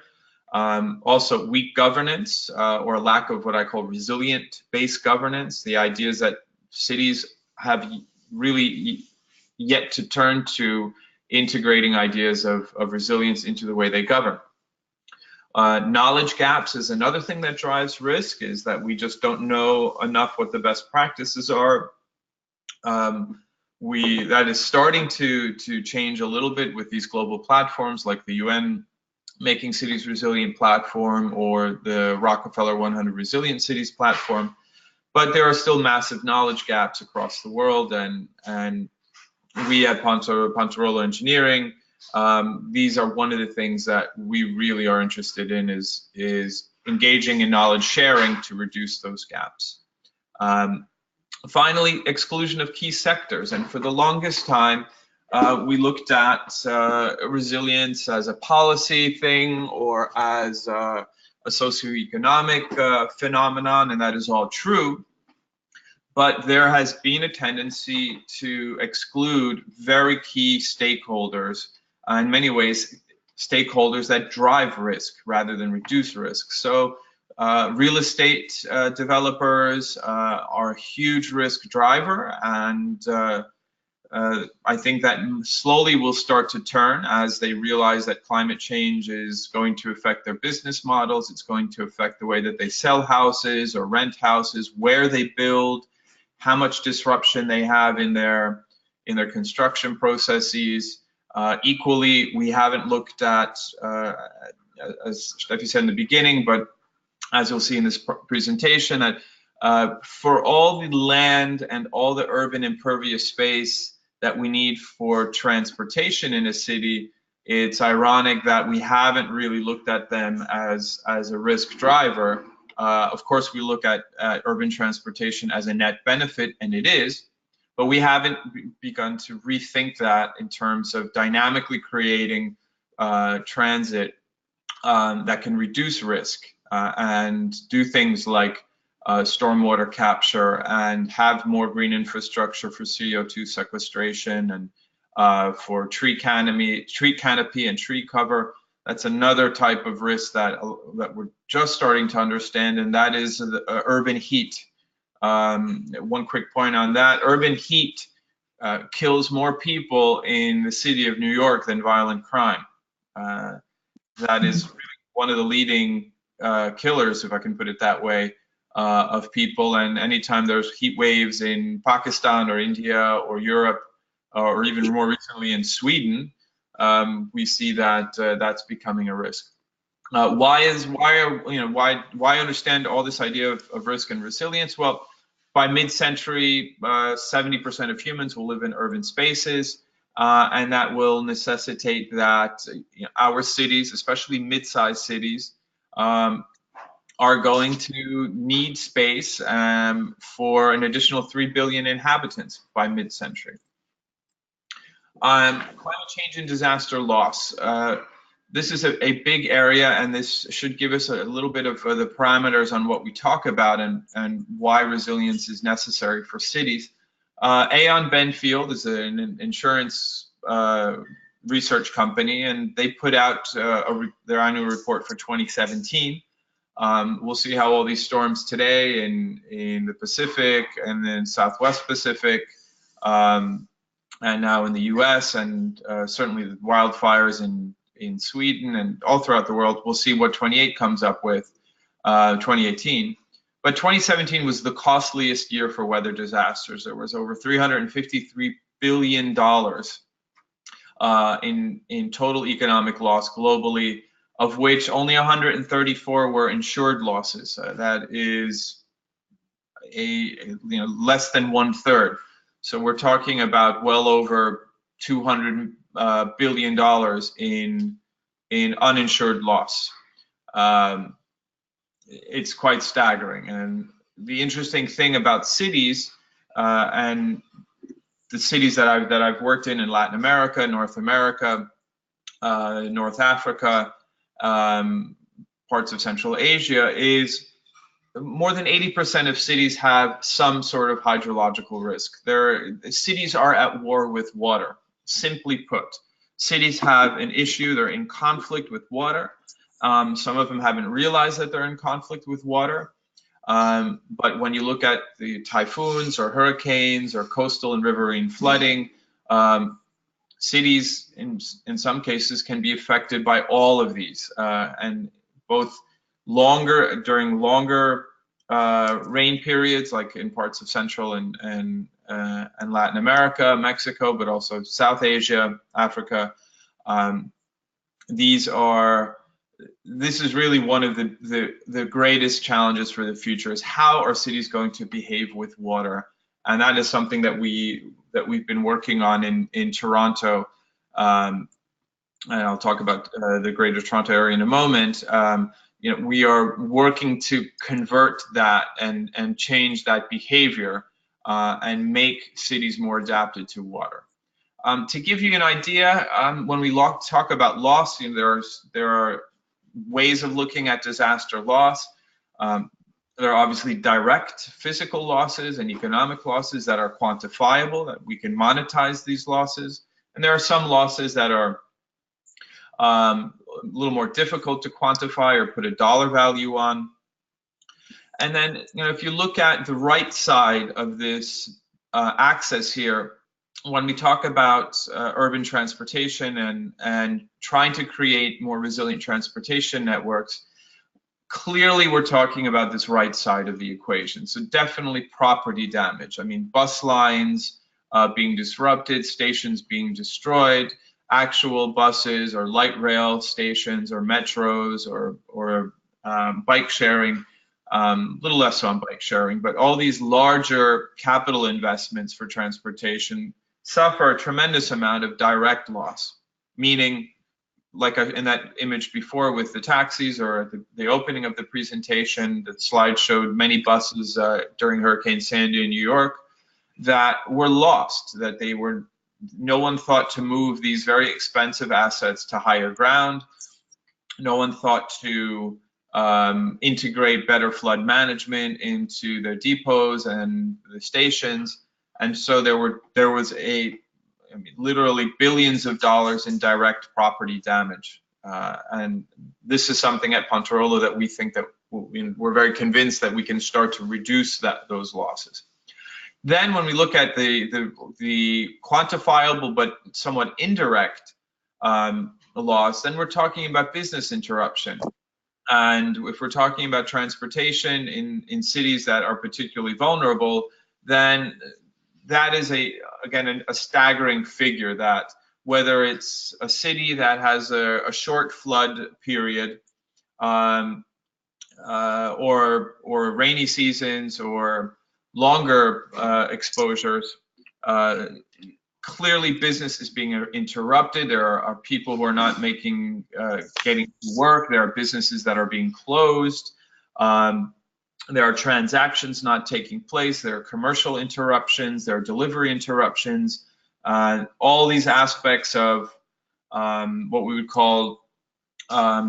Also, weak governance or lack of what I call resilient-based governance. The idea is that cities have really yet to turn to integrating ideas of resilience into the way they govern. Knowledge gaps is another thing that drives risk, is that we just don't know enough what the best practices are. That is starting to change a little bit with these global platforms like the UN Making Cities Resilient platform or the Rockefeller 100 Resilient Cities platform. But there are still massive knowledge gaps across the world, and we at Pontarola Engineering, these are one of the things that we really are interested in, is engaging in knowledge sharing to reduce those gaps. Finally, exclusion of key sectors. And for the longest time, we looked at resilience as a policy thing or as a socioeconomic phenomenon, and that is all true. But there has been a tendency to exclude very key stakeholders, in many ways, stakeholders that drive risk rather than reduce risk. So real estate developers are a huge risk driver, and I think that slowly will start to turn as they realize that climate change is going to affect their business models. It's going to affect the way that they sell houses or rent houses, where they build, how much disruption they have in their construction processes. Equally, we haven't looked at, as Steffi said in the beginning, but as you'll see in this presentation, that for all the land and all the urban impervious space that we need for transportation in a city, it's ironic that we haven't really looked at them as a risk driver. Of course, we look at urban transportation as a net benefit, and it is, but we haven't begun to rethink that in terms of dynamically creating transit that can reduce risk and do things like stormwater capture and have more green infrastructure for CO2 sequestration and for tree canopy and tree cover. That's another type of risk that we're just starting to understand, and that is urban heat. One quick point on that: urban heat kills more people in the city of New York than violent crime. That is really one of the leading killers, if I can put it that way, of people. And anytime there's heat waves in Pakistan or India or Europe, or even more recently in Sweden, we see that that's becoming a risk. Why understand all this idea of risk and resilience? Well, by mid-century, 70% of humans will live in urban spaces, and that will necessitate that our cities, especially mid-sized cities, are going to need space for an additional 3 billion inhabitants by mid-century. Climate change and disaster loss. This is a big area, and this should give us a little bit of the parameters on what we talk about and why resilience is necessary for cities. Aon Benfield is an insurance research company, and they put out their annual report for 2017. We'll see how all these storms today in the Pacific and then Southwest Pacific, and now in the US, and certainly the wildfires in Sweden and all throughout the world. We'll see what 28 comes up with, 2018. But 2017 was the costliest year for weather disasters. There was over $353 billion in total economic loss globally, of which only 134 were insured losses. That is less than 1/3. So we're talking about well over $200 billion in uninsured loss. It's quite staggering. And the interesting thing about cities and the cities that I've worked in Latin America, North America, North Africa, parts of Central Asia, is more than 80% of cities have some sort of hydrological risk. Cities are at war with water, simply put. Cities have an issue, they're in conflict with water. Some of them haven't realized that they're in conflict with water. But when you look at the typhoons or hurricanes or coastal and riverine flooding, cities in some cases can be affected by all of these, and both during longer rain periods, like in parts of Central and Latin America, Mexico, but also South Asia, Africa. This is really one of the greatest challenges for the future, is how are cities going to behave with water? And that is something that we've been working on in Toronto. And I'll talk about the Greater Toronto Area in a moment. We are working to convert that and change that behavior and make cities more adapted to water. To give you an idea, when we talk about loss, there are ways of looking at disaster loss. There are obviously direct physical losses and economic losses that are quantifiable, that we can monetize these losses. And there are some losses that are a little more difficult to quantify or put a dollar value on. And then, if you look at the right side of this axis here, when we talk about urban transportation and trying to create more resilient transportation networks, clearly we're talking about this right side of the equation. So definitely property damage. I mean, bus lines being disrupted, stations being destroyed, actual buses or light rail stations or metros or bike sharing, a little less on bike sharing, but all these larger capital investments for transportation suffer a tremendous amount of direct loss, meaning, like in that image before with the taxis or the opening of the presentation, the slide showed many buses during Hurricane Sandy in New York that were lost, that no one thought to move these very expensive assets to higher ground. No one thought to integrate better flood management into their depots and the stations. And so there was literally billions of dollars in direct property damage. And this is something at Ponterola that we think that we're very convinced that we can start to reduce those losses. Then when we look at the quantifiable but somewhat indirect loss, then we're talking about business interruption. And if we're talking about transportation in cities that are particularly vulnerable, then that is again a staggering figure, that whether it's a city that has a short flood period or rainy seasons or longer exposures, clearly business is being interrupted. There are people who are not getting to work. There are businesses that are being closed. There are transactions not taking place. There are commercial interruptions. There are delivery interruptions. All these aspects of what we would call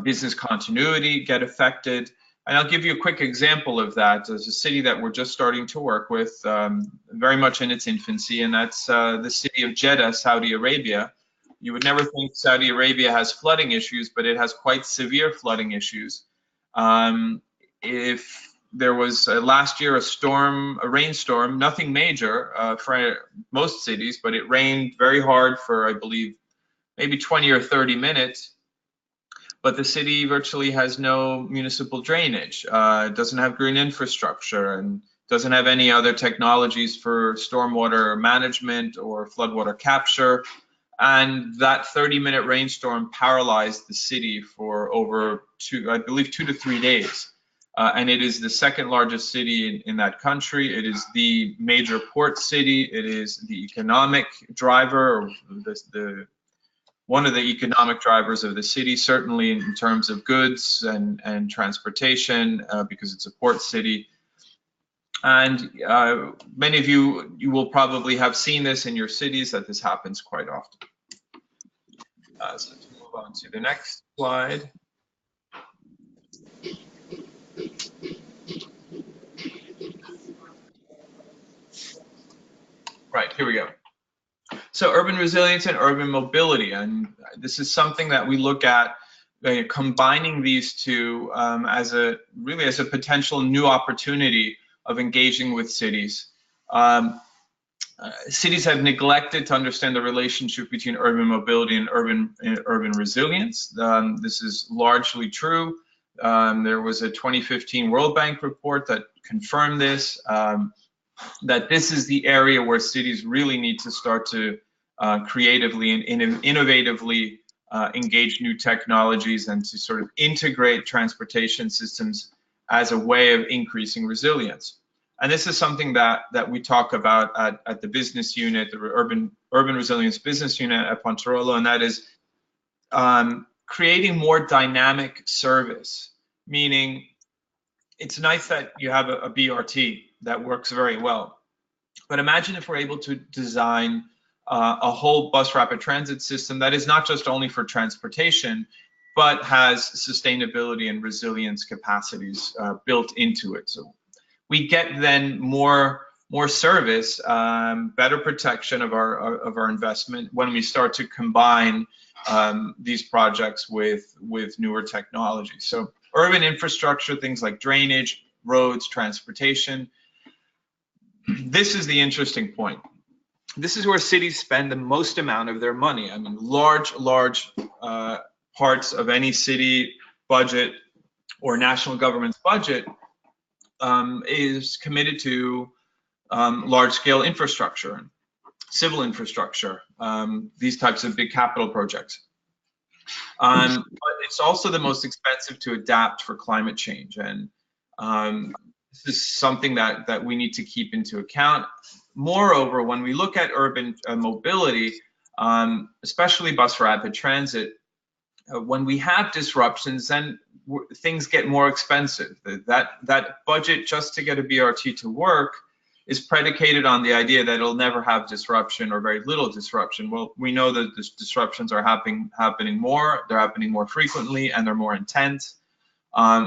business continuity get affected. And I'll give you a quick example of that. There's a city that we're just starting to work with, very much in its infancy, and that's the city of Jeddah, Saudi Arabia. You would never think Saudi Arabia has flooding issues, but it has quite severe flooding issues. If there was last year a rainstorm, nothing major for most cities, but it rained very hard for, I believe, maybe 20 or 30 minutes. But the city virtually has no municipal drainage, doesn't have green infrastructure, and doesn't have any other technologies for stormwater management or floodwater capture. And that 30-minute rainstorm paralyzed the city for over 2 to 3 days. And it is the second largest city in that country. It is the major port city. It is the economic driver, or one of the economic drivers of the city, certainly in terms of goods and transportation, because it's a port city. And many of you will probably have seen this in your cities, that this happens quite often. So let's move on to the next slide. Right, here we go. So urban resilience and urban mobility, and this is something that we look at combining these two as a potential new opportunity of engaging with cities. Cities have neglected to understand the relationship between urban mobility and urban resilience. This is largely true. There was a 2015 World Bank report that confirmed this, that this is the area where cities really need to start to creatively and innovatively engage new technologies and to sort of integrate transportation systems as a way of increasing resilience. And this is something that we talk about at the business unit, the urban resilience business unit at Ponterola, and that is creating more dynamic service. Meaning, it's nice that you have a BRT that works very well, but imagine if we're able to design a whole bus rapid transit system that is not just only for transportation, but has sustainability and resilience capacities built into it. So we get then more service, better protection of our investment when we start to combine these projects with newer technologies. So urban infrastructure, things like drainage, roads, transportation. This is the interesting point. this is where cities spend the most amount of their money. I mean, large parts of any city budget or national government's budget is committed to large-scale infrastructure, civil infrastructure, these types of big capital projects. But it's also the most expensive to adapt for climate change, and this is something that we need to keep into account. Moreover, when we look at urban mobility, especially bus rapid transit, when we have disruptions, then things get more expensive. That budget just to get a BRT to work is predicated on the idea that it'll never have disruption or very little disruption. Well, we know that the disruptions are happening more, they're happening more frequently, and they're more intense.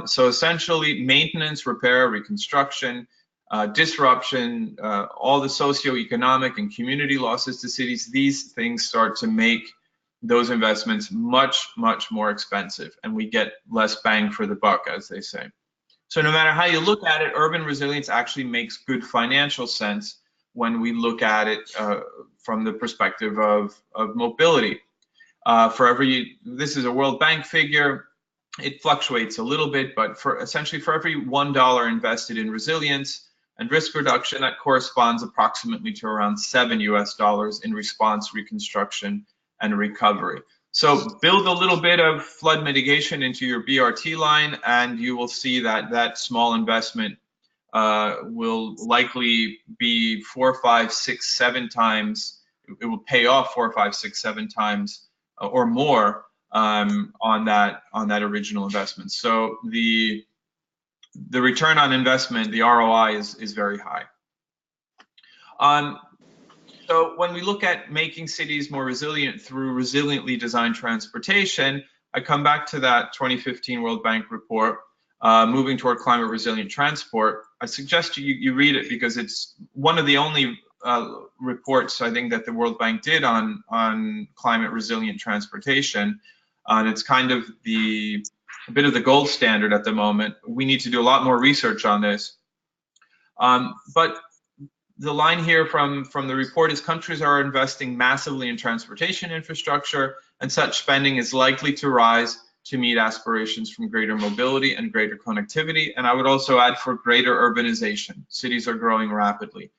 So essentially, maintenance, repair, reconstruction, disruption, all the socioeconomic and community losses to cities, these things start to make those investments much, much more expensive, and we get less bang for the buck, as they say. So no matter how you look at it, urban resilience actually makes good financial sense when we look at it from the perspective of mobility. This is a World Bank figure. It fluctuates a little bit, but essentially for every $1 invested in resilience and risk reduction, that corresponds approximately to around $7 US in response, reconstruction, and recovery. So build a little bit of flood mitigation into your BRT line, and you will see that that small investment will likely be 4, 5, 6, 7 times. It will pay off 4, 5, 6, 7 times or more on that original investment. So the return on investment, the ROI, is very high. So when we look at making cities more resilient through resiliently designed transportation, I come back to that 2015 World Bank report, Moving Toward Climate Resilient Transport. I suggest you read it because it's one of the only reports I think that the World Bank did on climate resilient transportation. And it's kind of a bit of the gold standard at the moment. We need to do a lot more research on this. But the line here from the report is countries are investing massively in transportation infrastructure, and such spending is likely to rise to meet aspirations from greater mobility and greater connectivity. And I would also add for greater urbanization. Cities are growing rapidly.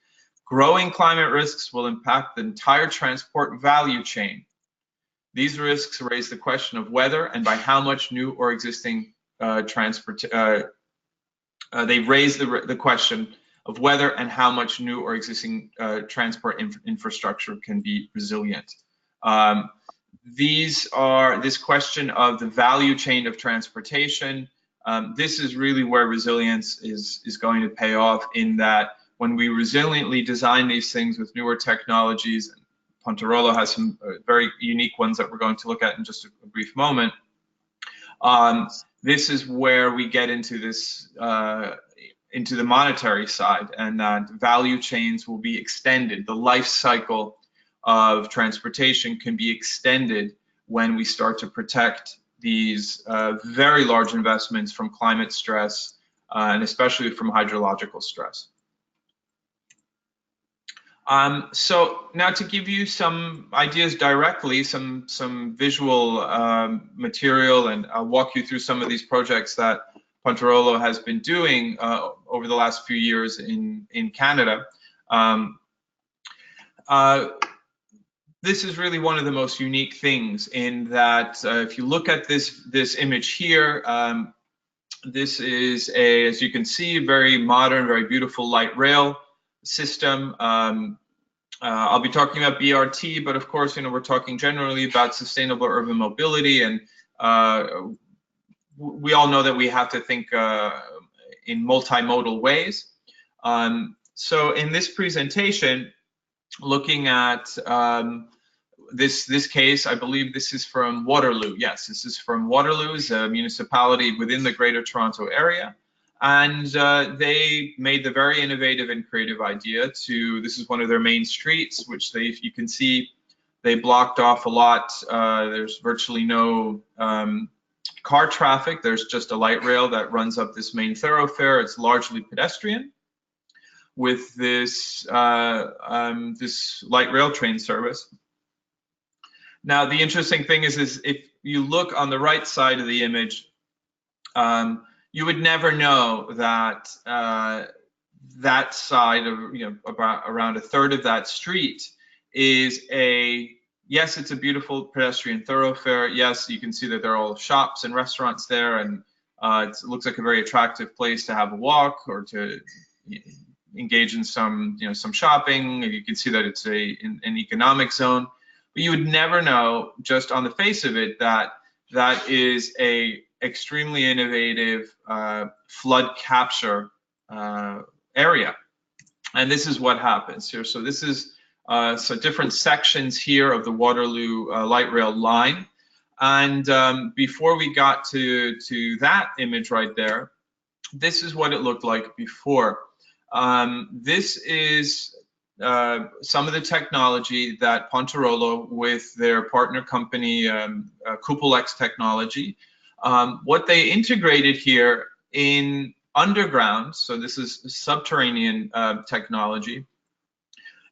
Growing climate risks will impact the entire transport value chain. These risks raise the question of whether and by how much new or existing they raise the question of whether and how much new or existing transport infrastructure can be resilient. This question of the value chain of transportation, this is really where resilience is going to pay off, in that when we resiliently design these things with newer technologies, and Pontarolo has some very unique ones that we're going to look at in just a brief moment, this is where we get into this into the monetary side, and that value chains will be extended. The life cycle of transportation can be extended when we start to protect these very large investments from climate stress, and especially from hydrological stress. So now to give you some ideas directly, some visual material, and I'll walk you through some of these projects that Pontarolo has been doing over the last few years in Canada. This is really one of the most unique things, in that if you look at this image here, this is as you can see, a very modern, very beautiful light rail system. I'll be talking about BRT, but of course, we're talking generally about sustainable urban mobility, and we all know that we have to think in multimodal ways. So in this presentation, looking at this case, I believe this is from Waterloo. Yes, this is from Waterloo, it's a municipality within the Greater Toronto Area. And they made the very innovative and creative idea this is one of their main streets, which you can see, they blocked off a lot. There's virtually no car traffic. There's just a light rail that runs up this main thoroughfare. It's largely pedestrian. with this this light rail train service. Now, the interesting thing is if you look on the right side of the image, you would never know that that side of, about around a third of that street is yes, it's a beautiful pedestrian thoroughfare. Yes, you can see that there are all shops and restaurants there, and it looks like a very attractive place to have a walk or to engage in some shopping. You can see that it's an economic zone, but you would never know just on the face of it that that is a extremely innovative flood capture area. And this is what happens here. So this is so different sections here of the Waterloo light rail line. And before we got to that image right there, this is what it looked like before. This is some of the technology that Pontarolo, with their partner company, Cupolex Technology, what they integrated here in underground, so this is subterranean technology,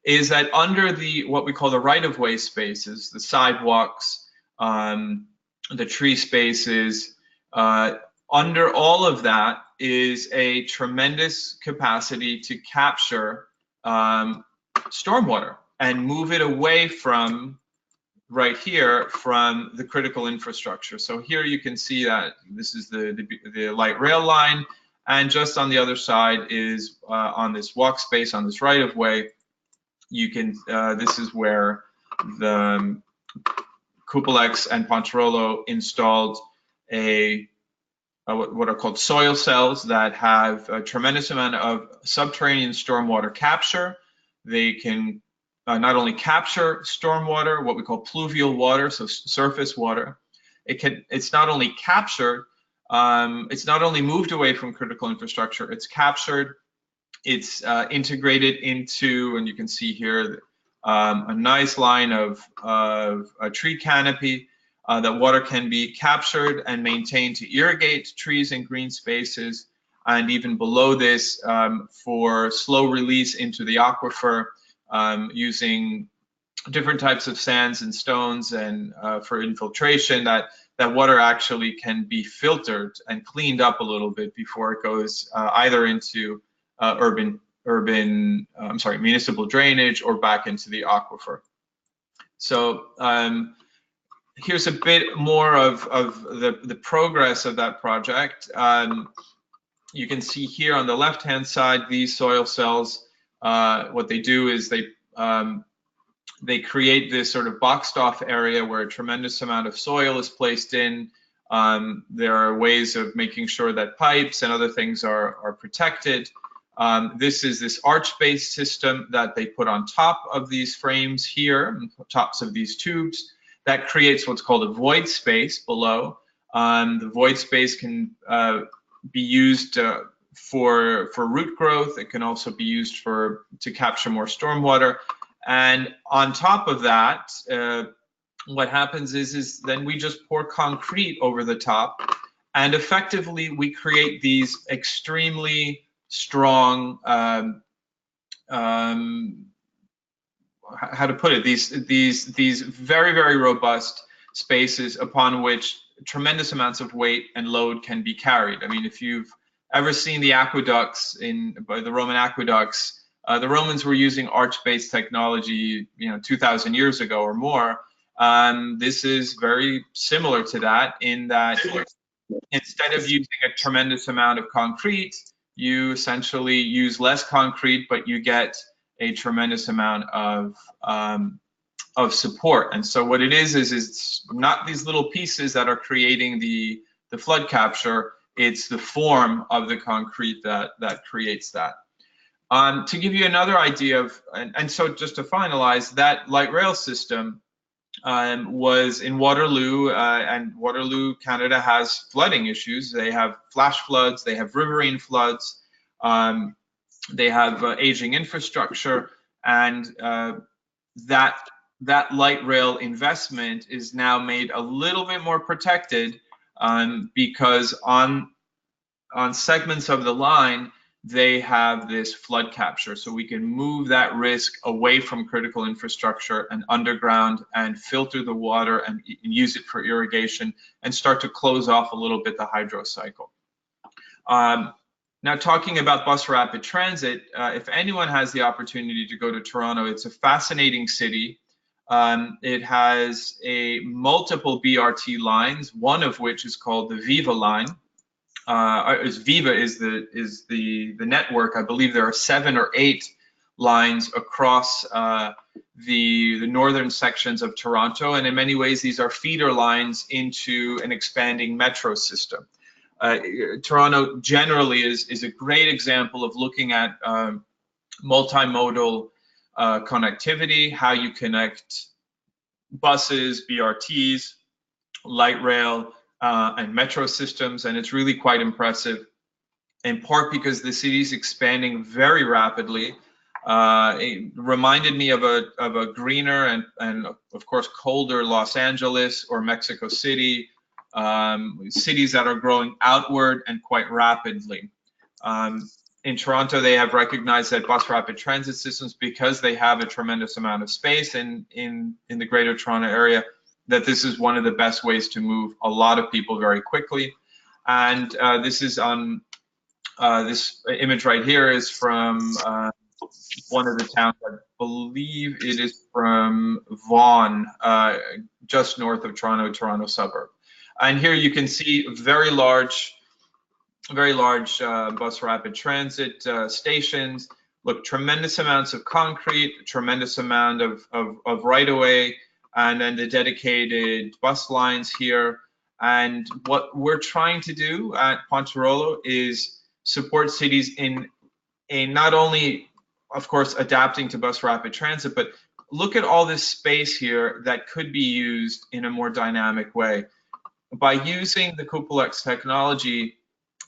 is that under what we call the right-of-way spaces, the sidewalks, the tree spaces, under all of that is a tremendous capacity to capture stormwater and move it away from right here from the critical infrastructure. So here you can see that this is the light rail line, and just on the other side is on this walk space, on this right of way, you can this is where the Cupolex and Pontarolo installed what are called soil cells that have a tremendous amount of subterranean stormwater capture. They can not only capture stormwater, what we call pluvial water, so surface water. It's not only captured, it's not only moved away from critical infrastructure, it's captured, it's integrated into, and you can see here, a nice line of a tree canopy that water can be captured and maintained to irrigate trees and green spaces, and even below this for slow release into the aquifer using different types of sands and stones and for infiltration, that water actually can be filtered and cleaned up a little bit before it goes either into municipal drainage or back into the aquifer. So here's a bit more of the progress of that project. You can see here on the left-hand side, these soil cells, what they do is they create this sort of boxed off area where a tremendous amount of soil is placed in. There are ways of making sure that pipes and other things are protected. This is this arch-based system that they put on top of these frames here, tops of these tubes, that creates what's called a void space below. The void space can be used for root growth. It can also be used to capture more stormwater. And on top of that, what happens is then we just pour concrete over the top, and effectively we create these extremely strong, how to put it, these very, very robust spaces upon which tremendous amounts of weight and load can be carried. I mean, if you've ever seen the aqueducts by the Roman aqueducts, the Romans were using arch-based technology, 2,000 years ago or more. This is very similar to that, in that instead of using a tremendous amount of concrete, you essentially use less concrete, but you get a tremendous amount of support. And so what it is it's not these little pieces that are creating the flood capture, it's the form of the concrete that creates that. To give you another idea of, and so just to finalize, that light rail system was in Waterloo, and Waterloo, Canada has flooding issues. They have flash floods, they have riverine floods, they have aging infrastructure, and that light rail investment is now made a little bit more protected because on segments of the line, they have this flood capture. So we can move that risk away from critical infrastructure and underground and filter the water and use it for irrigation and start to close off a little bit the hydro cycle. Now, talking about bus rapid transit, if anyone has the opportunity to go to Toronto, it's a fascinating city. It has multiple BRT lines, one of which is called the Viva line. Viva is the network. I believe there are 7 or 8 lines across the northern sections of Toronto, and in many ways these are feeder lines into an expanding metro system. Toronto generally is a great example of looking at multimodal connectivity, how you connect buses, BRTs, light rail, and metro systems, and it's really quite impressive, in part because the city is expanding very rapidly. It reminded me of a greener and of course colder Los Angeles or Mexico City, cities that are growing outward and quite rapidly. In Toronto, they have recognized that bus rapid transit systems, because they have a tremendous amount of space in the greater Toronto area, that this is one of the best ways to move a lot of people very quickly. And this is on this image right here is from one of the towns, I believe it is from Vaughan, just north of Toronto suburb. And here you can see very large bus rapid transit stations. Look, tremendous amounts of concrete, tremendous amount of right-of-way, and then the dedicated bus lines here. And what we're trying to do at Pontarolo is support cities in not only, of course, adapting to bus rapid transit, but look at all this space here that could be used in a more dynamic way. By using the Cupolex technology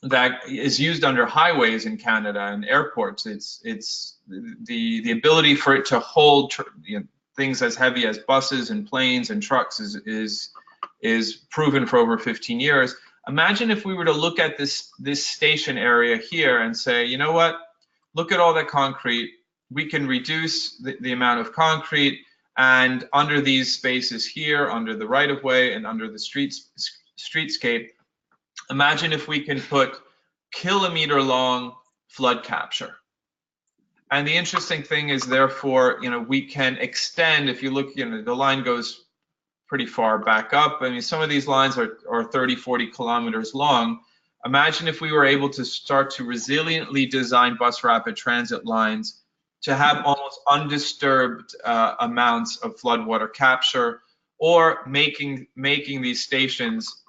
that is used under highways in Canada and airports, it's the ability for it to hold things as heavy as buses and planes and trucks is proven for over 15 years. Imagine if we were to look at this station area here and say, you know what, look at all that concrete. We can reduce the amount of concrete, and under these spaces here, under the right-of-way and under the streetscape, imagine if we can put kilometer-long flood capture. And the interesting thing is, therefore, we can extend. If you look, the line goes pretty far back up. I mean, some of these lines are 30, 40 kilometers long. Imagine if we were able to start to resiliently design bus rapid transit lines to have almost undisturbed amounts of floodwater capture, or making these stations,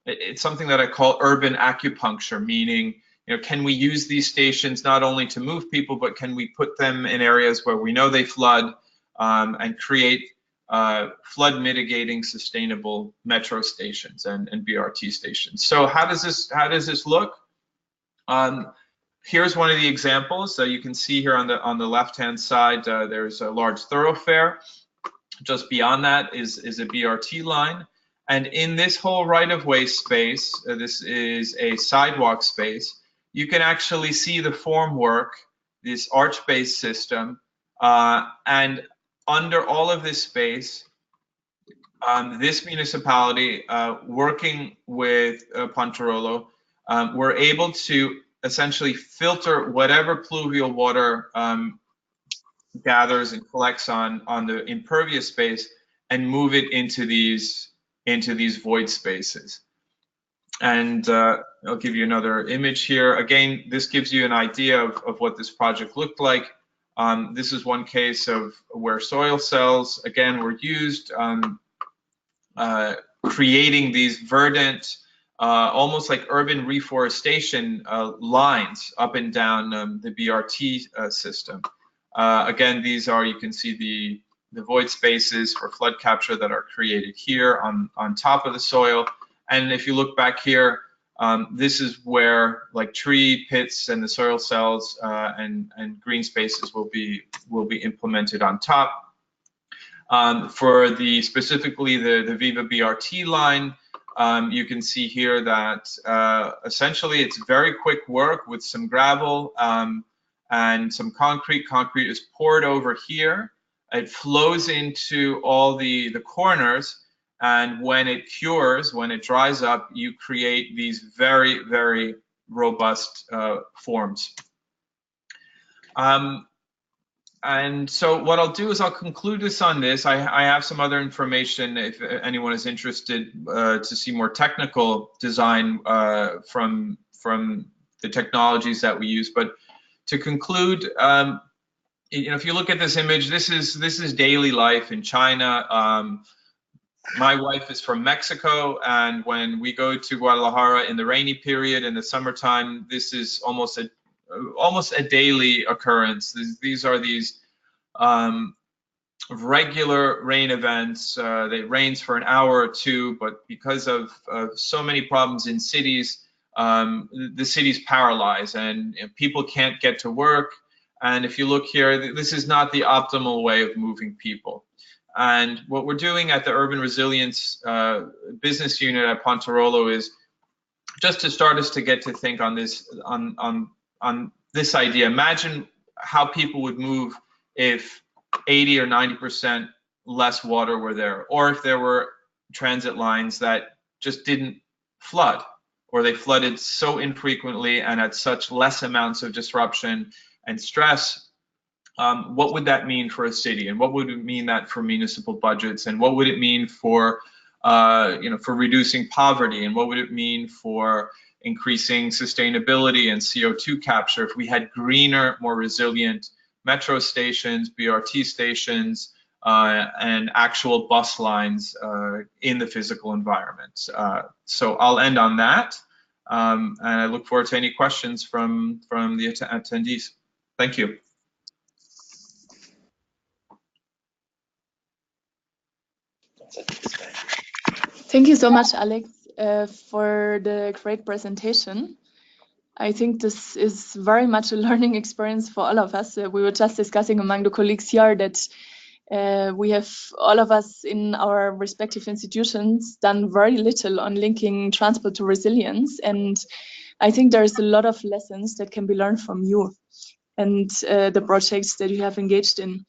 it's something that I call urban acupuncture, meaning, can we use these stations not only to move people, but can we put them in areas where we know they flood, and create flood mitigating sustainable metro stations and BRT stations. So how does this look? Here's one of the examples. So you can see here on the left-hand side, there's a large thoroughfare. Just beyond that is a BRT line. And in this whole right-of-way space, this is a sidewalk space, you can actually see the formwork, this arch-based system, and under all of this space, this municipality, working with Pontarolo, we're able to essentially filter whatever pluvial water gathers and collects on the impervious space and move it into these void spaces. And I'll give you another image here. Again, this gives you an idea of what this project looked like. This is one case of where soil cells, again, were used, creating these verdant, almost like urban reforestation lines up and down the BRT system. Again, these are, you can see the void spaces for flood capture that are created here on top of the soil. And if you look back here, this is where like tree pits and the soil cells and green spaces will be implemented on top. For specifically the Viva BRT line, You can see here that essentially it's very quick work with some gravel and some concrete. Concrete is poured over here. It flows into all the corners, and when it cures, when it dries up, you create these very, very robust forms. And so what I'll do is I'll conclude this on this. I have some other information if anyone is interested to see more technical design from the technologies that we use. But to conclude, you know, if you look at this image, this is daily life in China. My wife is from Mexico, and when we go to Guadalajara in the rainy period in the summertime, this is almost a daily occurrence. These are these regular rain events. It rains for an hour or two, but because of so many problems in cities, the city's paralyzed, and people can't get to work. And if you look here, this is not the optimal way of moving people. And what we're doing at the Urban Resilience business unit at Pontarolo is just to start us to get to think on this on this idea. Imagine how people would move if 80 or 90% less water were there, or if there were transit lines that just didn't flood, or they flooded so infrequently and at such less amounts of disruption and stress. What would that mean for a city, and what would it mean that for municipal budgets, and what would it mean for you know, for reducing poverty, and what would it mean for increasing sustainability and CO2 capture if we had greener, more resilient metro stations, BRT stations, and actual bus lines in the physical environment. So I'll end on that, and I look forward to any questions from the attendees. Thank you. Thank you so much, Alex, for the great presentation. I think this is very much a learning experience for all of us. We were just discussing among the colleagues here that we have, all of us in our respective institutions, done very little on linking transport to resilience. And I think there's a lot of lessons that can be learned from you and the projects that you have engaged in.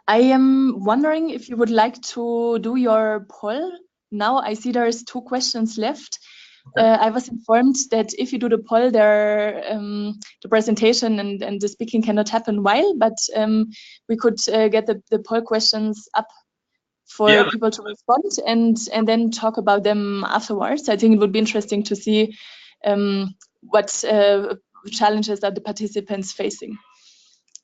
I am wondering if you would like to do your poll now. I see there's 2 questions left. Okay. I was informed that if you do the poll, there the presentation and the speaking cannot happen while, but we could get the poll questions up for people to respond and then talk about them afterwards. I think it would be interesting to see what challenges are the participants facing.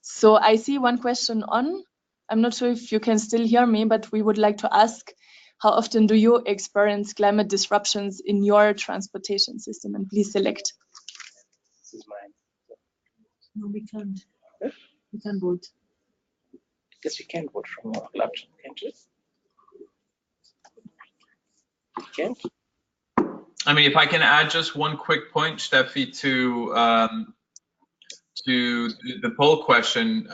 So I see one question on. I'm not sure if you can still hear me, but we would like to ask, how often do you experience climate disruptions in your transportation system? And please select. This is mine. No, we can't. We can't vote. Guess you can't vote from your laptop, can't you? You can't? I mean, if I can add just one quick point, Steffi, to the poll question.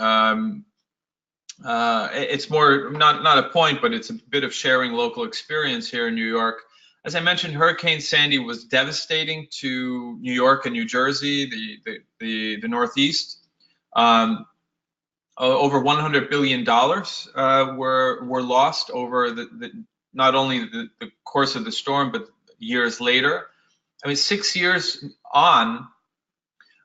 It's more not a point, but it's a bit of sharing local experience here in New York. As I mentioned, Hurricane Sandy was devastating to New York and New Jersey, the Northeast. Over $100 billion were lost over not only the course of the storm, but years later. I mean, 6 years on.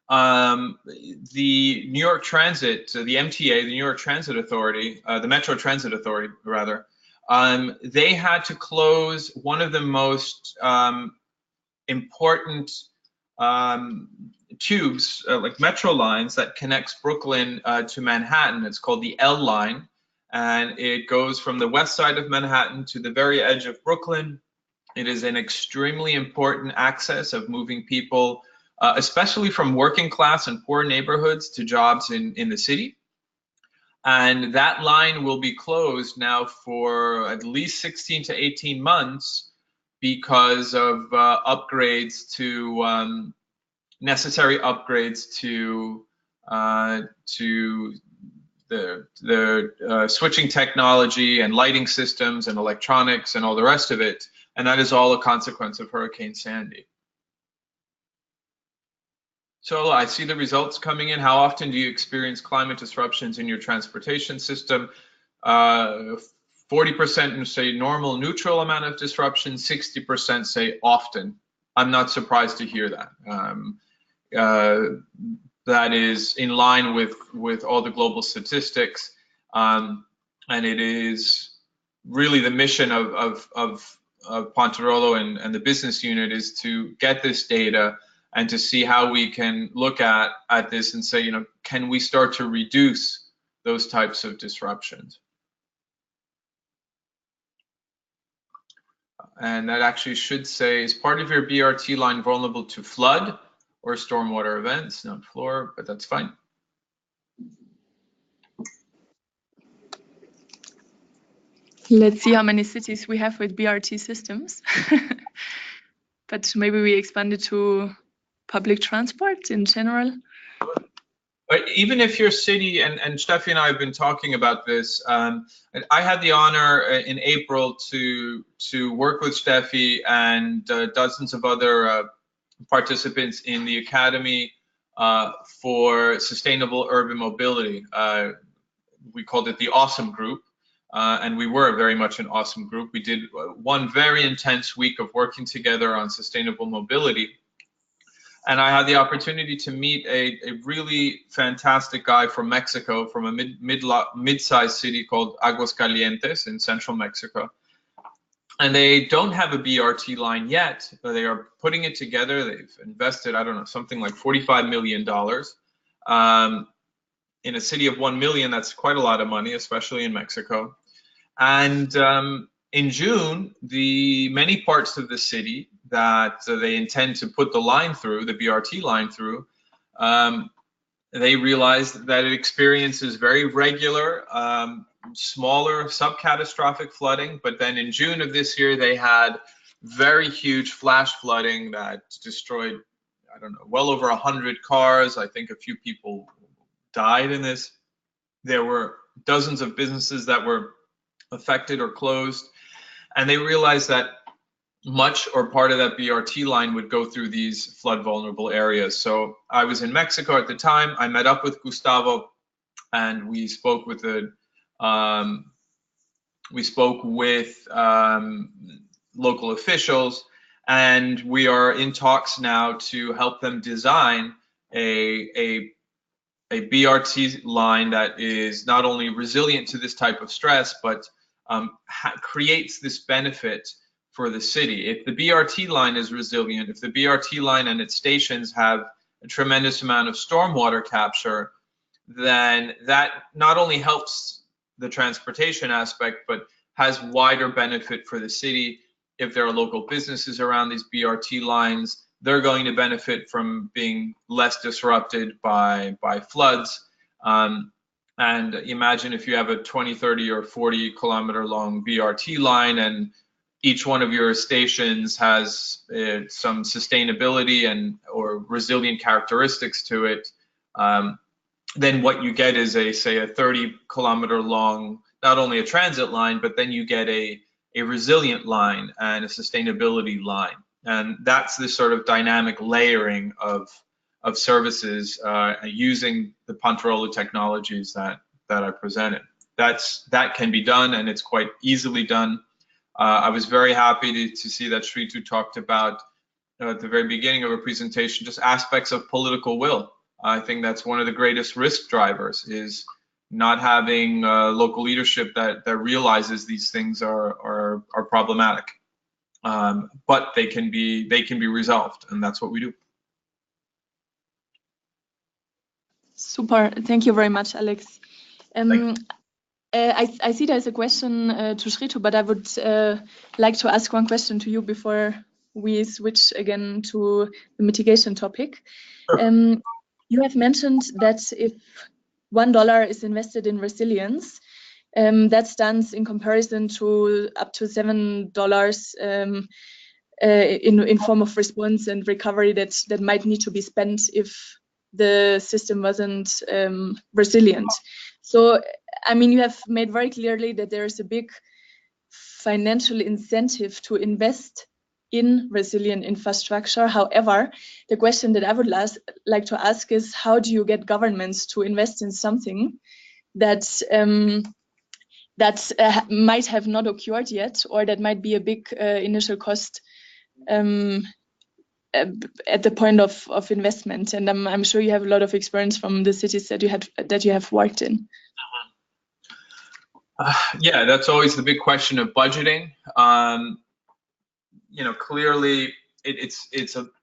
The New York Transit, the MTA, the New York Transit Authority, the Metro Transit Authority, rather, they had to close one of the most important tubes, like metro lines that connects Brooklyn to Manhattan. It's called the L line, and it goes from the west side of Manhattan to the very edge of Brooklyn. It is an extremely important access of moving people, especially from working class and poor neighborhoods to jobs in the city. And that line will be closed now for at least 16 to 18 months because of upgrades to necessary upgrades to the switching technology and lighting systems and electronics and all the rest of it. And that is all a consequence of Hurricane Sandy. So I see the results coming in. How often do you experience climate disruptions in your transportation system? 40% say normal, neutral amount of disruption, 60% say often. I'm not surprised to hear that. That is in line with all the global statistics. And it is really the mission of Pontarolo and the business unit is to get this data and to see how we can look at this and say, you know, can we start to reduce those types of disruptions? And that actually should say, is part of your BRT line vulnerable to flood or stormwater events? Not floor, but that's fine. Let's see how many cities we have with BRT systems. But maybe we expand it to public transport in general. But even if your city, and Steffi and I have been talking about this, I had the honor in April to work with Steffi and dozens of other participants in the Academy for Sustainable Urban Mobility. We called it the Awesome Group, and we were very much an awesome group. We did one very intense week of working together on sustainable mobility. And I had the opportunity to meet a really fantastic guy from Mexico, from a mid-sized city called Aguascalientes in central Mexico. And they don't have a BRT line yet, but they are putting it together. They've invested, I don't know, something like $45 million. In a city of 1 million, that's quite a lot of money, especially in Mexico. And in June, the many parts of the city that they intend to put the line through, the BRT line through, they realized that it experiences very regular, smaller sub-catastrophic flooding. But then in June of this year, they had very huge flash flooding that destroyed, I don't know, well over 100 cars. I think a few people died in this. There were dozens of businesses that were affected or closed. And they realized that much or part of that BRT line would go through these flood vulnerable areas. So I was in Mexico at the time. I met up with Gustavo and we spoke with local officials, and we are in talks now to help them design a BRT line that is not only resilient to this type of stress, but creates this benefit for the city. If the BRT line is resilient, if the BRT line and its stations have a tremendous amount of stormwater capture, then that not only helps the transportation aspect, but has wider benefit for the city. If there are local businesses around these BRT lines, they're going to benefit from being less disrupted by floods. And imagine if you have a 20, 30, or 40 kilometer long BRT line and each one of your stations has some sustainability or resilient characteristics to it, then what you get is say a 30 kilometer long, not only a transit line, but then you get a resilient line and a sustainability line. And that's this sort of dynamic layering of services using the Pontarolo technologies that I presented. That can be done, and it's quite easily done. I was very happy to see that Sritu talked about at the very beginning of her presentation, just aspects of political will. I think that's one of the greatest risk drivers, is not having local leadership that realizes these things are problematic. But they can be resolved, and that's what we do. Super, thank you very much, Alex. I see there's a question to Sritu, but I would like to ask one question to you before we switch again to the mitigation topic. Sure. You have mentioned that if $1 is invested in resilience, that stands in comparison to up to $7 in form of response and recovery that might need to be spent if the system wasn't resilient. So, I mean, you have made very clearly that there is a big financial incentive to invest in resilient infrastructure. However, the question that I would like to ask is, how do you get governments to invest in something that might have not occurred yet, or that might be a big initial cost at the point of investment? And I'm sure you have a lot of experience from the cities that you have worked in. Yeah, that's always the big question of budgeting. You know, clearly it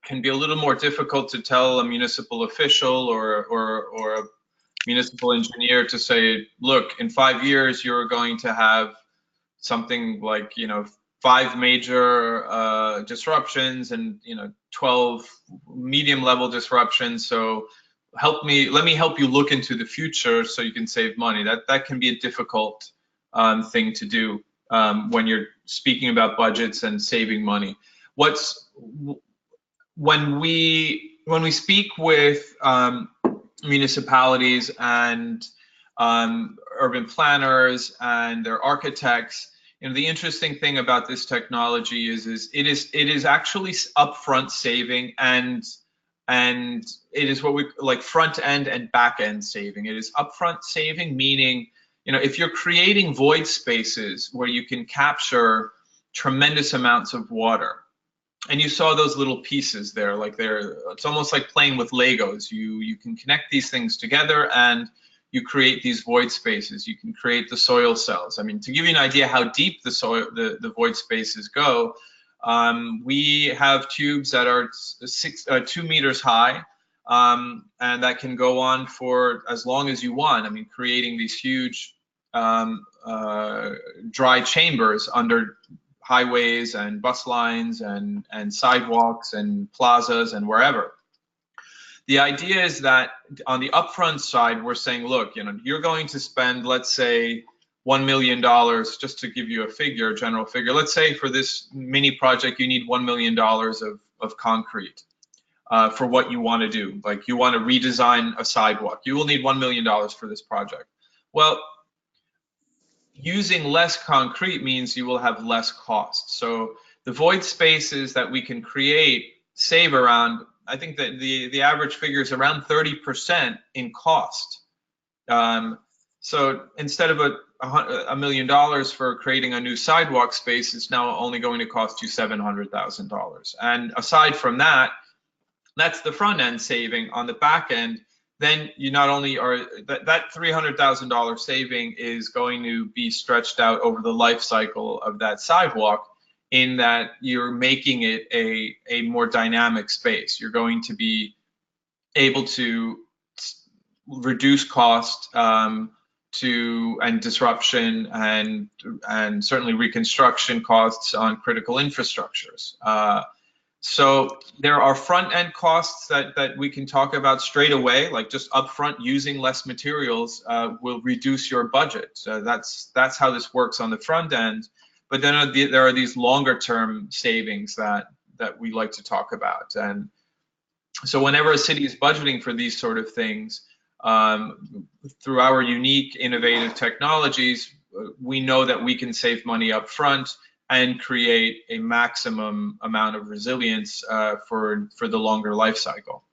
can be a little more difficult to tell a municipal official or a municipal engineer to say, look, in 5 years you're going to have something like, you know, 5 major disruptions and, you know, 12 medium level disruptions. So let me help you look into the future so you can save money. That can be a difficult thing to do when you're speaking about budgets and saving money. When we speak with municipalities and urban planners and their architects, you know, the interesting thing about this technology is it is actually upfront saving, and it is what we like front end and back end saving. It is upfront saving, meaning, you know, if you're creating void spaces where you can capture tremendous amounts of water, and you saw those little pieces there, like it's almost like playing with Legos. You can connect these things together and you create these void spaces. You can create the soil cells. I mean, to give you an idea how deep the void spaces go, we have tubes that are 2 meters high, and that can go on for as long as you want. I mean, creating these huge dry chambers under highways and bus lines and sidewalks and plazas and wherever. The idea is that on the upfront side, we're saying, look, you know, you're going to spend, let's say, $1 million, just to give you a figure, a general figure. Let's say for this mini project, you need $1 million of concrete for what you want to do. Like, you want to redesign a sidewalk. You will need $1 million for this project. Well, using less concrete means you will have less cost. So the void spaces that we can create save around, I think that the average figure is around 30% in cost. So instead of $1 million for creating a new sidewalk space, it's now only going to cost you $700,000. And aside from that, that's the front end saving. On the back end, then you not only are that $300,000 saving is going to be stretched out over the life cycle of that sidewalk, in that you're making it a more dynamic space. You're going to be able to reduce cost and disruption and certainly reconstruction costs on critical infrastructures. So there are front end costs that we can talk about straight away, like just upfront using less materials will reduce your budget. So that's how this works on the front end. But then there are these longer term savings that we like to talk about. And so whenever a city is budgeting for these sort of things, through our unique innovative technologies, we know that we can save money up front and create a maximum amount of resilience for the longer life cycle.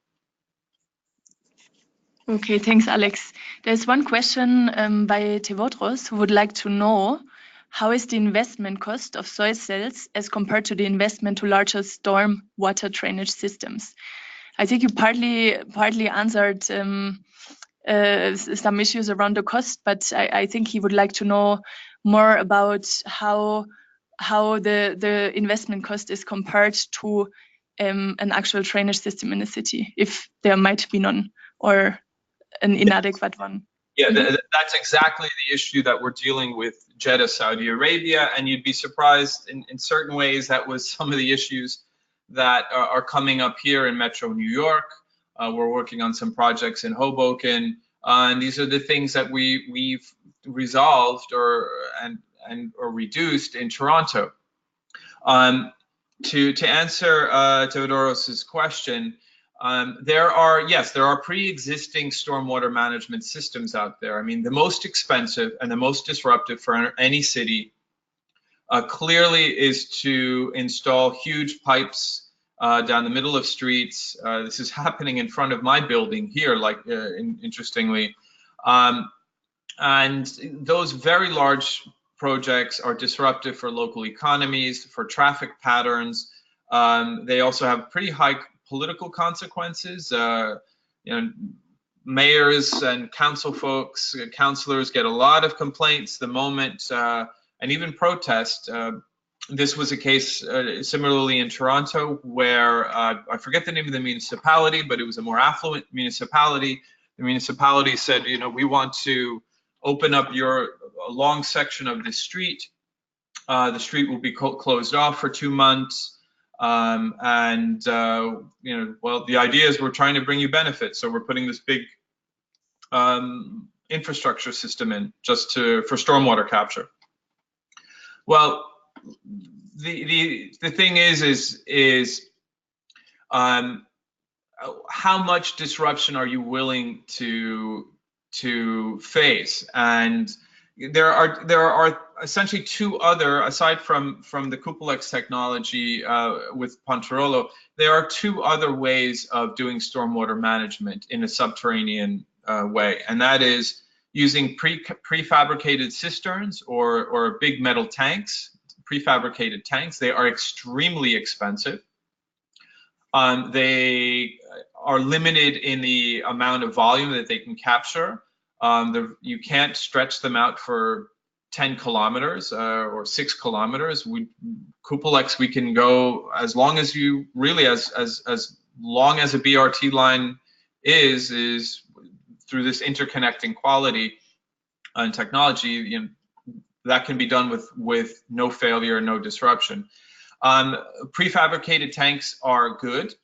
Okay, thanks, Alex. There's one question by Tevodros, who would like to know, how is the investment cost of soil cells as compared to the investment to larger storm water drainage systems? I think you partly answered some issues around the cost, but I think he would like to know more about how the investment cost is compared to an actual drainage system in a city, if there might be none or an inadequate one. Yeah, that's exactly the issue that we're dealing with Jeddah, Saudi Arabia, and you'd be surprised in certain ways that was some of the issues that are coming up here in Metro New York. We're working on some projects in Hoboken, and these are the things that we've resolved or reduced in Toronto. To answer Teodoros's question, there are pre-existing stormwater management systems out there. I mean, the most expensive and the most disruptive for any city clearly is to install huge pipes down the middle of streets. This is happening in front of my building here, like interestingly. And those very large projects are disruptive for local economies, for traffic patterns. They also have pretty high political consequences. Mayors and councilors get a lot of complaints the moment, and even protest. This was a case similarly in Toronto where I forget the name of the municipality, but it was a more affluent municipality. The municipality said, we want to open up a long section of the street. The street will be closed off for 2 months. Well, the idea is we're trying to bring you benefits. So we're putting this big infrastructure system in just for stormwater capture. Well, the thing is how much disruption are you willing to face? And there are essentially two other, aside from the Cupulex technology with Pontarolo, there are two other ways of doing stormwater management in a subterranean way, and that is using prefabricated cisterns or big metal tanks, prefabricated tanks. They are extremely expensive. They are limited in the amount of volume that they can capture. You can't stretch them out for 10 kilometers or 6 kilometers. Cupulex, we can go as long as you really, as long as a BRT line is through this interconnecting quality and technology, that can be done with no failure, no disruption. Prefabricated tanks are good.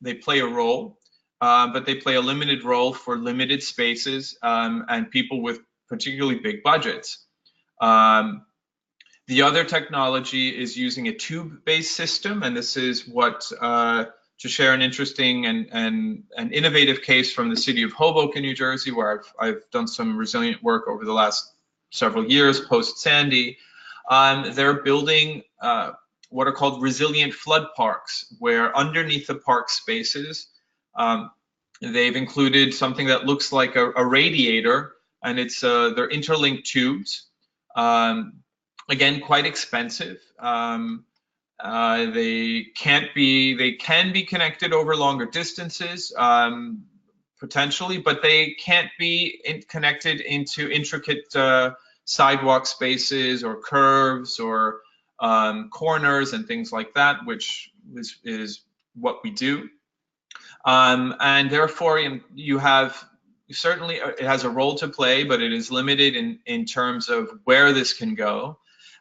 They play a role, but they play a limited role for limited spaces and people with particularly big budgets. The other technology is using a tube-based system, and this is what, to share an interesting and innovative case from the city of Hoboken, New Jersey, where I've done some resilient work over the last several years post-Sandy. They're building what are called resilient flood parks, where underneath the park spaces, they've included something that looks like a radiator, and they're interlinked tubes. Again, quite expensive. They can be connected over longer distances, potentially, but they can't be connected into intricate sidewalk spaces or curves or corners and things like that, which is what we do. And therefore, you have certainly, it has a role to play, but it is limited in terms of where this can go.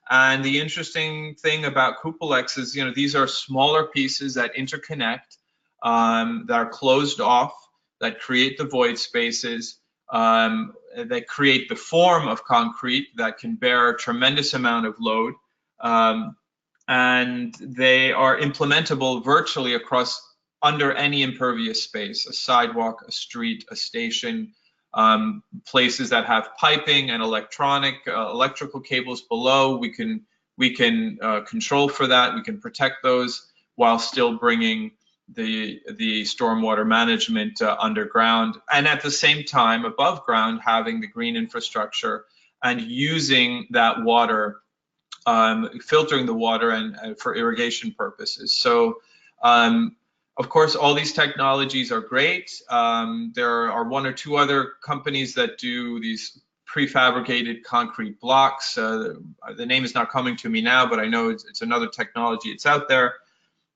And the interesting thing about Cupulex is, these are smaller pieces that interconnect, that are closed off, that create the void spaces, that create the form of concrete that can bear a tremendous amount of load. And they are implementable virtually across under any impervious space, a sidewalk, a street, a station, places that have piping and electrical cables below. We can control for that. We can protect those while still bringing the stormwater management underground, and at the same time above ground having the green infrastructure and using that water, filtering the water and for irrigation purposes. So of course, all these technologies are great. There are one or two other companies that do these prefabricated concrete blocks. The name is not coming to me now, but I know it's another technology. It's out there.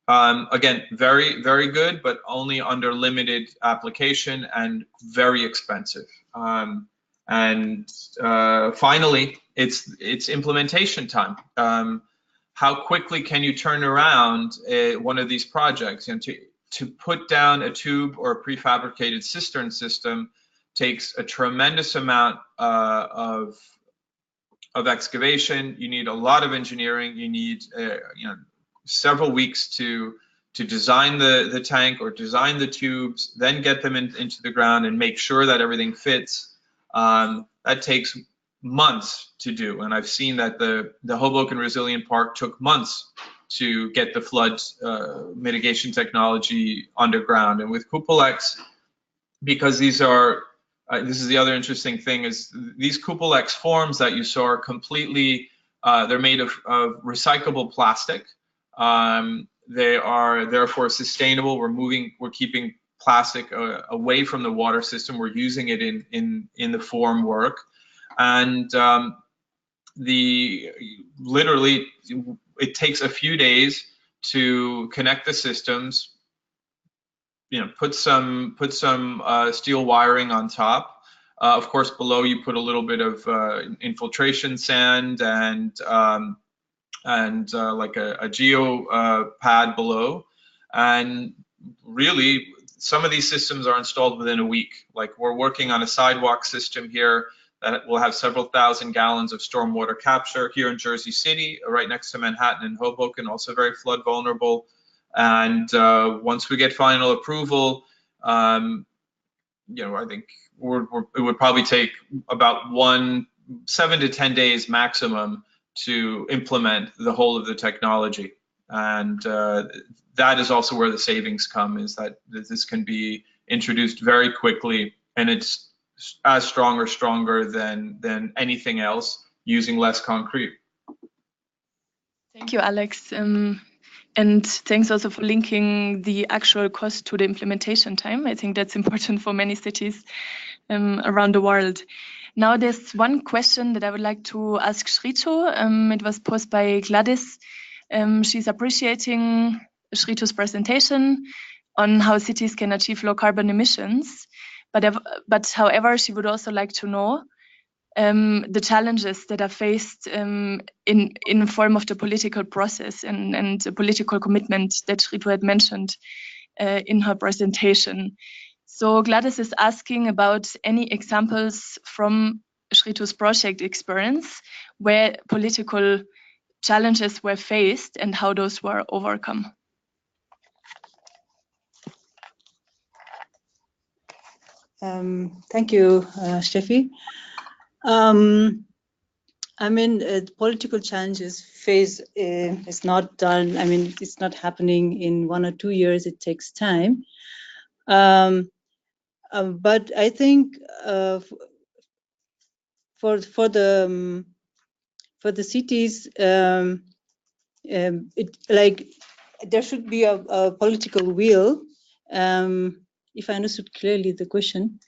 Again, very, very good, but only under limited application and very expensive. Finally, it's implementation time. How quickly can you turn around one of these projects? To put down a tube or a prefabricated cistern system takes a tremendous amount of excavation. You need a lot of engineering. You need several weeks to design the tank or design the tubes, then get them into the ground and make sure that everything fits. That takes months to do. And I've seen that the Hoboken Resilient Park took months to get the flood mitigation technology underground. And with Cupolex, because these are, this is the other interesting thing, is these Cupolex forms that you saw are completely, they're made of recyclable plastic. They are therefore sustainable. We're keeping plastic away from the water system. We're using it in the form work. And literally, it takes a few days to connect the systems, put some steel wiring on top. Of course, below you put a little bit of infiltration sand and like a geo pad below. And really, some of these systems are installed within a week. Like, we're working on a sidewalk system here that will have several thousand gallons of stormwater capture here in Jersey City, right next to Manhattan and Hoboken, also very flood vulnerable. And once we get final approval, I think it would probably take about 7 to 10 days maximum to implement the whole of the technology. And that is also where the savings come, is that this can be introduced very quickly, and it's as strong or stronger than anything else, using less concrete. Thank you, Alex. And thanks also for linking the actual cost to the implementation time. I think that's important for many cities around the world. Now, there's one question that I would like to ask Shrito. It was posed by Gladys. She's appreciating Shrito's presentation on how cities can achieve low carbon emissions. But however, she would also like to know the challenges that are faced in the form of the political process and the political commitment that Shrito had mentioned in her presentation. So Gladys is asking about any examples from Shrito's project experience where political challenges were faced and how those were overcome. Thank you, Steffi. Political challenges phase is not done. It's not happening in 1 or 2 years. It takes time. But I think for the cities, there should be a political will. If I understood clearly the question.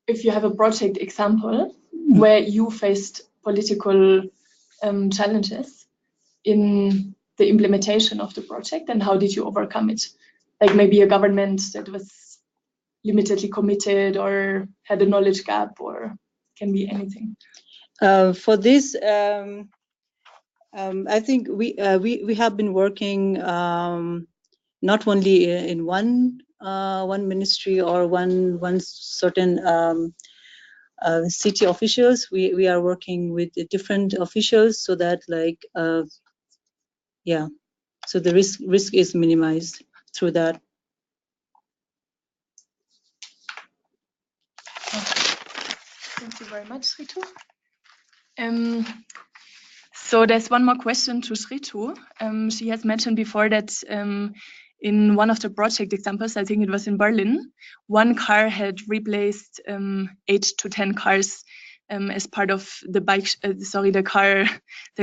If you have a project example where you faced political challenges in the implementation of the project, and how did you overcome it? Like maybe a government that was limitedly committed or had a knowledge gap, or can be anything. For this, I think we have been working not only in one ministry or one certain city officials. We are working with different officials so that so the risk is minimized through that. Thank you very much, Shrito. So there's one more question to Shrito. She has mentioned before that in one of the project examples, I think it was in Berlin, one car had replaced 8 to 10 cars as part of the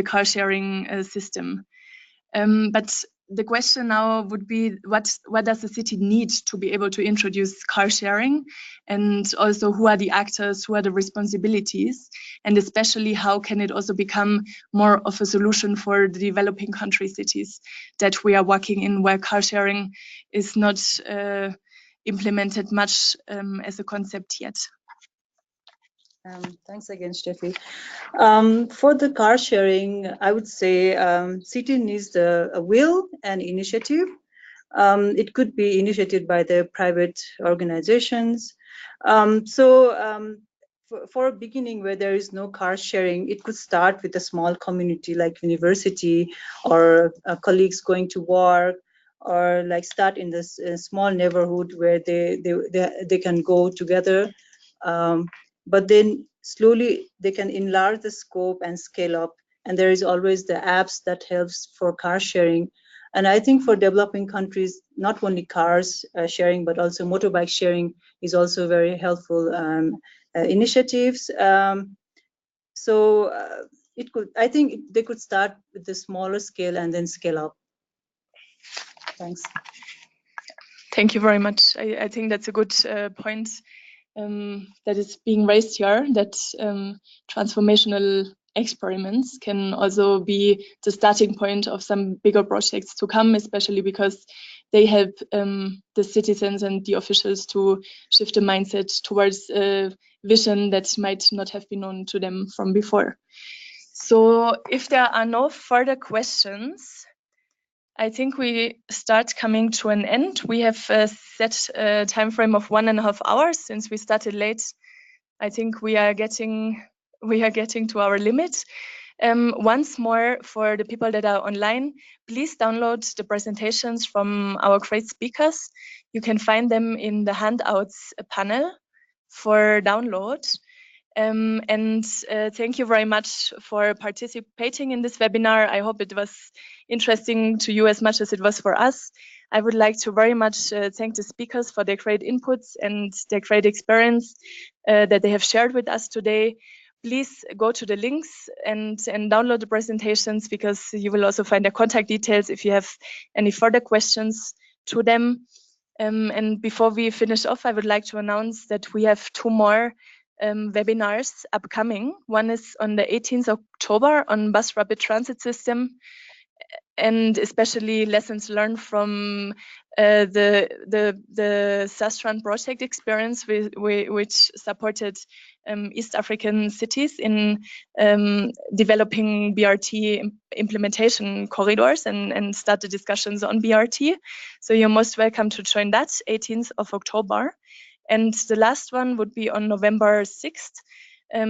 car sharing system. But the question now would be, what does the city need to be able to introduce car sharing? And also, who are the actors, who are the responsibilities? And especially, how can it also become more of a solution for the developing country cities that we are working in, where car sharing is not implemented much as a concept yet? Thanks again, Steffi. For the car sharing, I would say city needs a will and initiative. It could be initiated by the private organizations. For a beginning where there is no car sharing, it could start with a small community like university or colleagues going to work, or start in this small neighborhood where they can go together. But then slowly they can enlarge the scope and scale up. And there is always the apps that helps for car sharing. And I think for developing countries, not only cars sharing, but also motorbike sharing is also very helpful initiatives. I think they could start with the smaller scale and then scale up. Thanks. Thank you very much. I think that's a good point that is being raised here, that transformational experiments can also be the starting point of some bigger projects to come, especially because they help the citizens and the officials to shift a mindset towards a vision that might not have been known to them from before. So if there are no further questions, I think we start coming to an end. We have set a time frame of 1.5 hours since we started late. I think we are getting to our limit. Once more, for the people that are online, please download the presentations from our great speakers. You can find them in the handouts panel for download. Thank you very much for participating in this webinar. I hope it was interesting to you as much as it was for us. I would like to very much thank the speakers for their great inputs and their great experience that they have shared with us today. Please go to the links and download the presentations, because you will also find their contact details if you have any further questions to them. And before we finish off, I would like to announce that we have 2 more webinars upcoming. One is on the 18th of October on bus rapid transit system, and especially lessons learned from the Sastran project experience, which supported East African cities in developing BRT implementation corridors and started discussions on BRT. So you're most welcome to join that, 18th of October. And the last one would be on November 6th.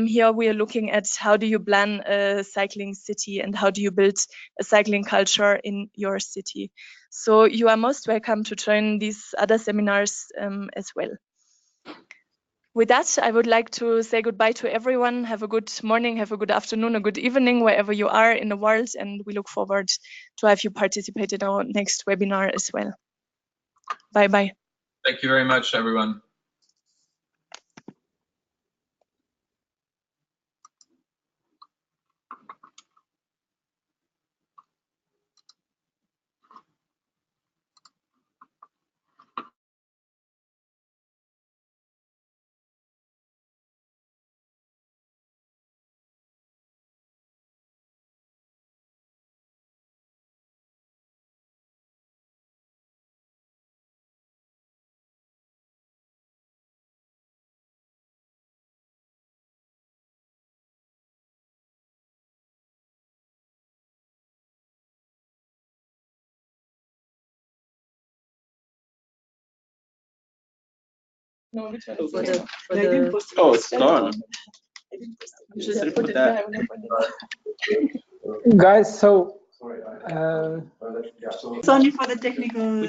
Here we are looking at how do you plan a cycling city and how do you build a cycling culture in your city. So you are most welcome to join these other seminars as well. With that, I would like to say goodbye to everyone. Have a good morning, have a good afternoon, a good evening, wherever you are in the world. And we look forward to have you participate in our next webinar as well. Bye-bye. Thank you very much, everyone. No, which one? Oh, it's gone. Just put it there. Guys, so It's only for the technical.